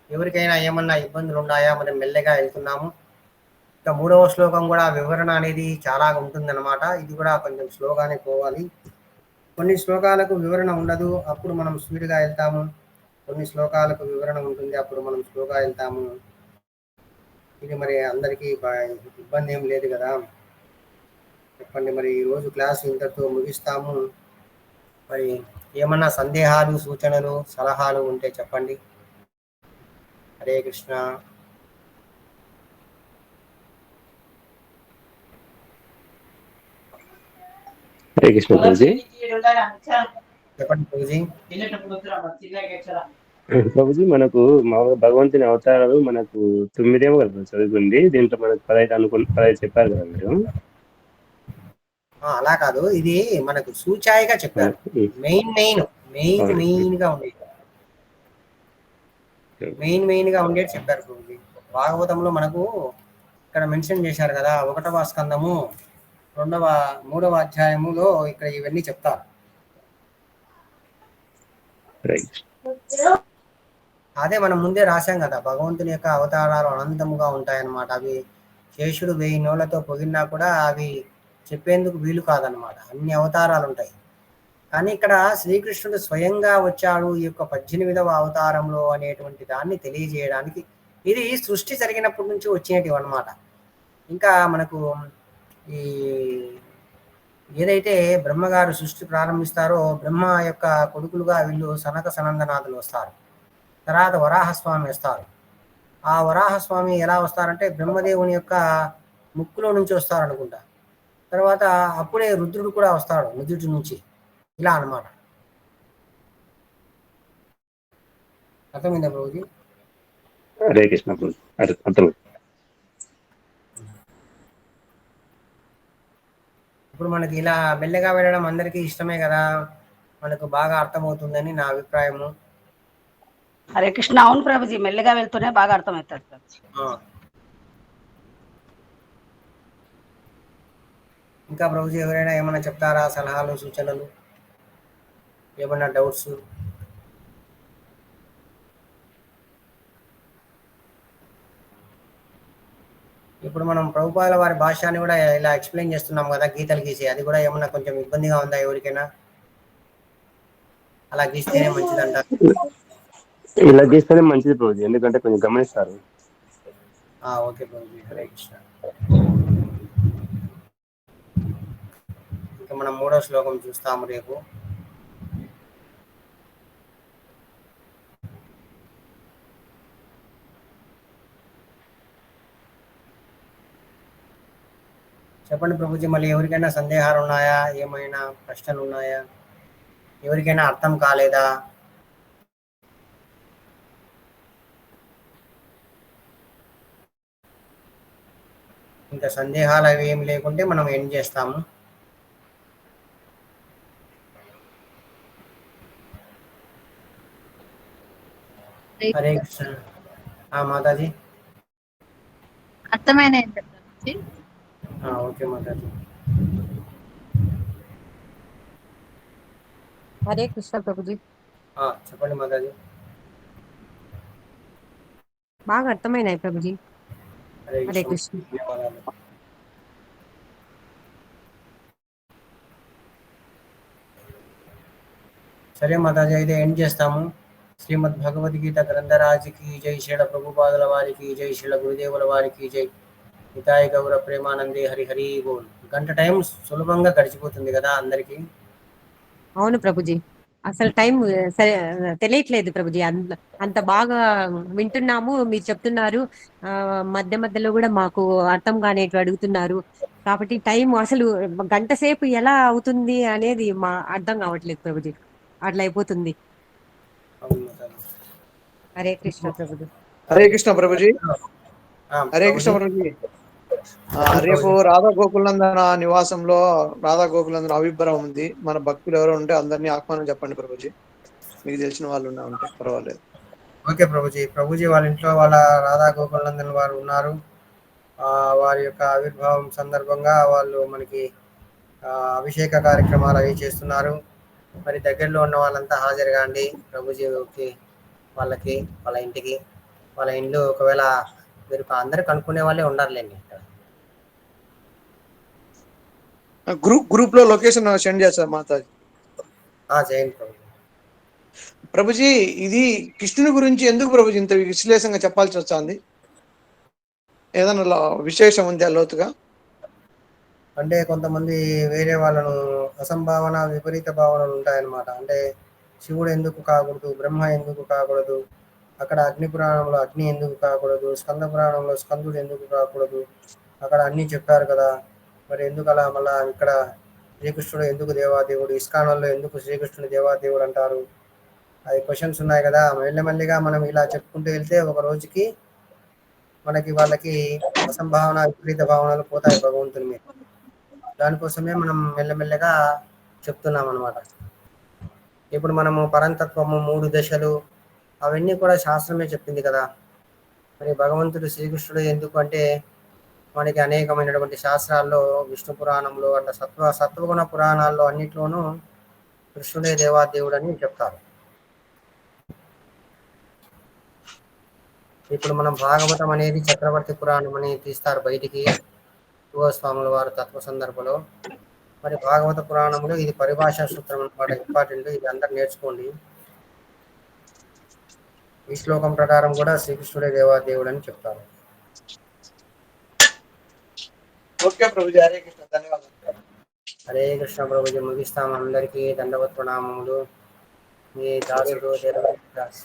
ఎవరికైనా ఏమన్నా ఇబ్బందులు ఉన్నాయా, మనం మెల్లగా వెళ్తున్నాము. ఇంకా 3వ శ్లోకం కూడా వివరణ అనేది చాలా ఉంటుందన్నమాట. ఇది కూడా కొంచెం స్లోగానే పోవాలి. కొన్ని శ్లోకాలకు వివరణ ఉండదు, అప్పుడు మనం స్పీడ్గా వెళ్తాము. కొన్ని శ్లోకాలకు వివరణ ఉంటుంది, అప్పుడు మనం స్లోగా వెళ్తాము. ఇది మరి అందరికీ ఇబ్బంది ఏం లేదు కదా. చెప్పండి, మరి ఈరోజు క్లాస్ ఇంతటితో ముగిస్తాము. మరి ఏమన్నా సందేహాలు, సూచనలు, సలహాలు ఉంటే చెప్పండి. హరే కృష్ణ. హరే కృష్ణ ప్రభుజీ. చెప్పండి ప్రభుజీ. ప్రభుజీ, మనకు మామూలుగా భగవంతుని అవతారాలు మనకు 9 కదా చదువుకుంది. దీంట్లో మనకు 15 చెప్పారు కదా మీరు. అలా కాదు, ఇది మనకు సూచాయిగా చెప్పారు. మెయిన్ గా ఉండేది చెప్పారు ప్రభుజీ. భాగవతంలో మనకు ఇక్కడ మెన్షన్ చేశారు కదా, 1వ స్కందము 3వ అధ్యాయములో ఇక్కడ ఇవన్నీ చెప్తారు. అదే మనం ముందే రాశాం కదా, భగవంతుని యొక్క అవతారాలు అనంతముగా ఉంటాయన్నమాట. అవి శేషుడు 1000 నోళ్లతో పొగిడినా కూడా అవి చెప్పేందుకు వీలు కాదనమాట. అన్ని అవతారాలు ఉంటాయి. కానీ ఇక్కడ శ్రీకృష్ణుడు స్వయంగా వచ్చాడు ఈ యొక్క 18వ అవతారంలో అనేటువంటి దాన్ని తెలియజేయడానికి ఇది సృష్టి జరిగినప్పటి నుంచి వచ్చినటివి అనమాట. ఇంకా మనకు ఈ ఏదైతే బ్రహ్మగారు సృష్టి ప్రారంభిస్తారో బ్రహ్మ యొక్క కొడుకులుగా వీళ్ళు సనక సనందనాథులు వస్తారు. తర్వాత వరాహస్వామి వస్తారు. ఆ వరాహస్వామి ఎలా వస్తారంటే బ్రహ్మదేవుని యొక్క ముక్కులో నుంచి వస్తారు అనుకుంటా. తర్వాత అప్పుడే రుద్రుడు కూడా వస్తాడు నుదుటి నుంచి. ఇలా అనమాట. అర్థమైందా ప్రభుజీ? హరే కృష్ణ ప్రభు. అర్థం. ఇప్పుడు మనకి ఇలా మెల్లగా వెళ్ళడం అందరికీ ఇష్టమే కదా, మనకు బాగా అర్థమవుతుందని నా అభిప్రాయము. హరే కృష్ణ. అవును ప్రభుజీ, మెల్లగా వెళ్తూనే బాగా అర్థమవుతుంది ప్రభుజీ. ఇంకా ప్రభుజీ ఎవరైనా ఏమైనా చెప్తారా? సలహాలు, సూచనలు, ఏమన్నా డౌట్స్? ఇప్పుడు మనం ప్రభుపాదుల వారి భాషని కూడా ఇలా ఎక్స్ప్లెయిన్ చేస్తున్నాం కదా, గీతలు గీసి. అది కూడా ఏమన్నా కొంచెం ఇబ్బందిగా ఉందా ఎవరికైనా? అలా గీస్తేనే మంచిదంట. ఇలా గీస్తేనే మంచిది ప్రభుజీ, ఎందుకంటే కొంచెం గమనిస్తారు. ఓకే ప్రభుజీ. హరే కృష్ణ. ఇంకా మనం 3వ శ్లోకం చూస్తాము రేపు. చెప్పండి ప్రభుజీ, మళ్ళీ ఎవరికైనా సందేహాలు ఉన్నాయా? ఏమైనా ప్రశ్నలు ఉన్నాయా? ఎవరికైనా అర్థం కాలేదా? ఇంకా సందేహాలు అవి ఏమి లేకుంటే మనం ఎండ్ చేస్తాము. హరే కృష్ణ. మాతాజీ అర్థమైన ఓకే మాతాజీ. హరే కృష్ణ ప్రభుజీ. చెప్పండి మాతాజీ. బాగా అర్థమైనాయి ప్రభుజీ. హరే కృష్ణ. కృష్ణ. ధన్యవాదాలు. సరే మాతాజీ, అయితే ఎండ్ చేస్తాము. శ్రీమద్ భగవద్గీత గ్రంథరాజుకి జై, శ్రీల ప్రభుపాదుల వారికి జై, శ్రీల గురుదేవుల వారికి జై. హితాయ గౌర ప్రేమానందే హరి హరి బోల్. గంట టైం సులభంగా గడిచిపోతుంది కదా అందరికి. అవును ప్రభుజీ, అసలు టైం తెలియట్లేదు ప్రభుజీ. అంత బాగా వింటున్నాము, మీరు చెప్తున్నారు. మధ్య మధ్యలో కూడా మాకు అర్థం కానివి అడుగుతున్నారు. కాబట్టి టైం అసలు గంట సేపు ఎలా అవుతుంది అనేది అర్థం కావట్లేదు ప్రభుజీ. అట్లా అయిపోతుంది. హరే కృష్ణ ప్రభుజీ. హరే కృష్ణ ప్రభుజీ. హరే కృష్ణ ప్రభుజీ. రేపు రాధా గోకులందన నివాసంలో రాధా గోకులందన అభిప్రాయం ఉంది. మన భక్తులు ఎవరు ఉంటే అందరినీ ఆహ్వానం చెప్పండి ప్రభుజీ. మీకు తెలిసిన వాళ్ళు ఉంటే పర్వాలేదు. ఓకే ప్రభుజీ. ప్రభుజీ వాళ్ళ ఇంట్లో వాళ్ళ రాధా గోకులందన్ వారు ఉన్నారు. వారి యొక్క ఆవిర్భావం సందర్భంగా వాళ్ళు మనకి అభిషేక కార్యక్రమాలు అవి చేస్తున్నారు. మరి దగ్గరలో ఉన్న వాళ్ళంతా హాజరు కాండి ప్రభుజీకి, వాళ్ళకి, వాళ్ళ ఇంటికి. వాళ్ళ ఇంట్లో ఒకవేళ మీరు అందరూ కనుక్కునే వాళ్ళే ఉండాలండి. గ్రూప్ లో లొకేషన్ సెండ్ చేస్తారు మాతాజీ. చేయండి ప్రభుజీ. ప్రభుజీ, ఇది కృష్ణుని గురించి ఎందుకు ప్రభుజీ ఇంత విశ్లేషంగా చెప్పాల్సి వస్తుంది? ఏదైనా విశేషం ఉందా లోతుగా? అంటే కొంతమంది వేరే వాళ్ళను అసంభావన, విపరీత భావనలు ఉంటాయన్నమాట. అంటే శివుడు ఎందుకు కాకూడదు, బ్రహ్మ ఎందుకు కాకూడదు, అక్కడ అగ్ని పురాణంలో అగ్ని ఎందుకు కాకూడదు, స్కంద పురాణంలో స్కందుడు ఎందుకు కాకూడదు, అక్కడ అన్నీ చెప్పారు కదా, మరి ఎందుకు అలా మళ్ళా ఇక్కడ శ్రీకృష్ణుడు ఎందుకు దేవాదేవుడు, ఇస్కాన్లో ఎందుకు శ్రీకృష్ణుడు దేవాదేవుడు అంటారు? అది క్వశ్చన్స్ ఉన్నాయి కదా. మెల్లమెల్లిగా మనం ఇలా చెప్పుకుంటూ వెళ్తే ఒక రోజుకి మనకి వాళ్ళకి అసంభావన, విపరీత భావనలు పోతాయి భగవంతుని మీద. దానికోసమే మనం మెల్లమెల్లగా చెప్తున్నాం అనమాట. ఇప్పుడు మనము పరంతత్వము, 3 దశలు, అవన్నీ కూడా శాస్త్రమే చెప్పింది కదా. మరి భగవంతుడు శ్రీకృష్ణుడు ఎందుకు అంటే మనకి అనేకమైనటువంటి శాస్త్రాల్లో, విష్ణు పురాణంలో, అట్లా సత్వగుణ పురాణాల్లో అన్నిట్లోనూ కృష్ణుడే దేవాదేవుడు అని చెప్తారు. ఇప్పుడు మనం భాగవతం అనేది చక్రవర్తి పురాణం అని తీస్తారు బయటికి స్వాముల వారు తత్వ సందర్భంలో. మరి భాగవత పురాణంలో ఇది పరిభాషా సూత్రం అన్నమాట, ఇంపార్టెంట్, ఇది అందరు నేర్చుకోండి. ఈ శ్లోకం ప్రకారం కూడా శ్రీకృష్ణుడే దేవాదేవుడు అని చెప్తారు. ఓకే ప్రభుజీ, హరే కృష్ణ, ధన్యవాదాలు. హరే కృష్ణ ప్రభుజీ. ముగిస్తాం. అందరికీ దండవత్ ప్రణామములు. మీ దాసుడు దేవదాస్.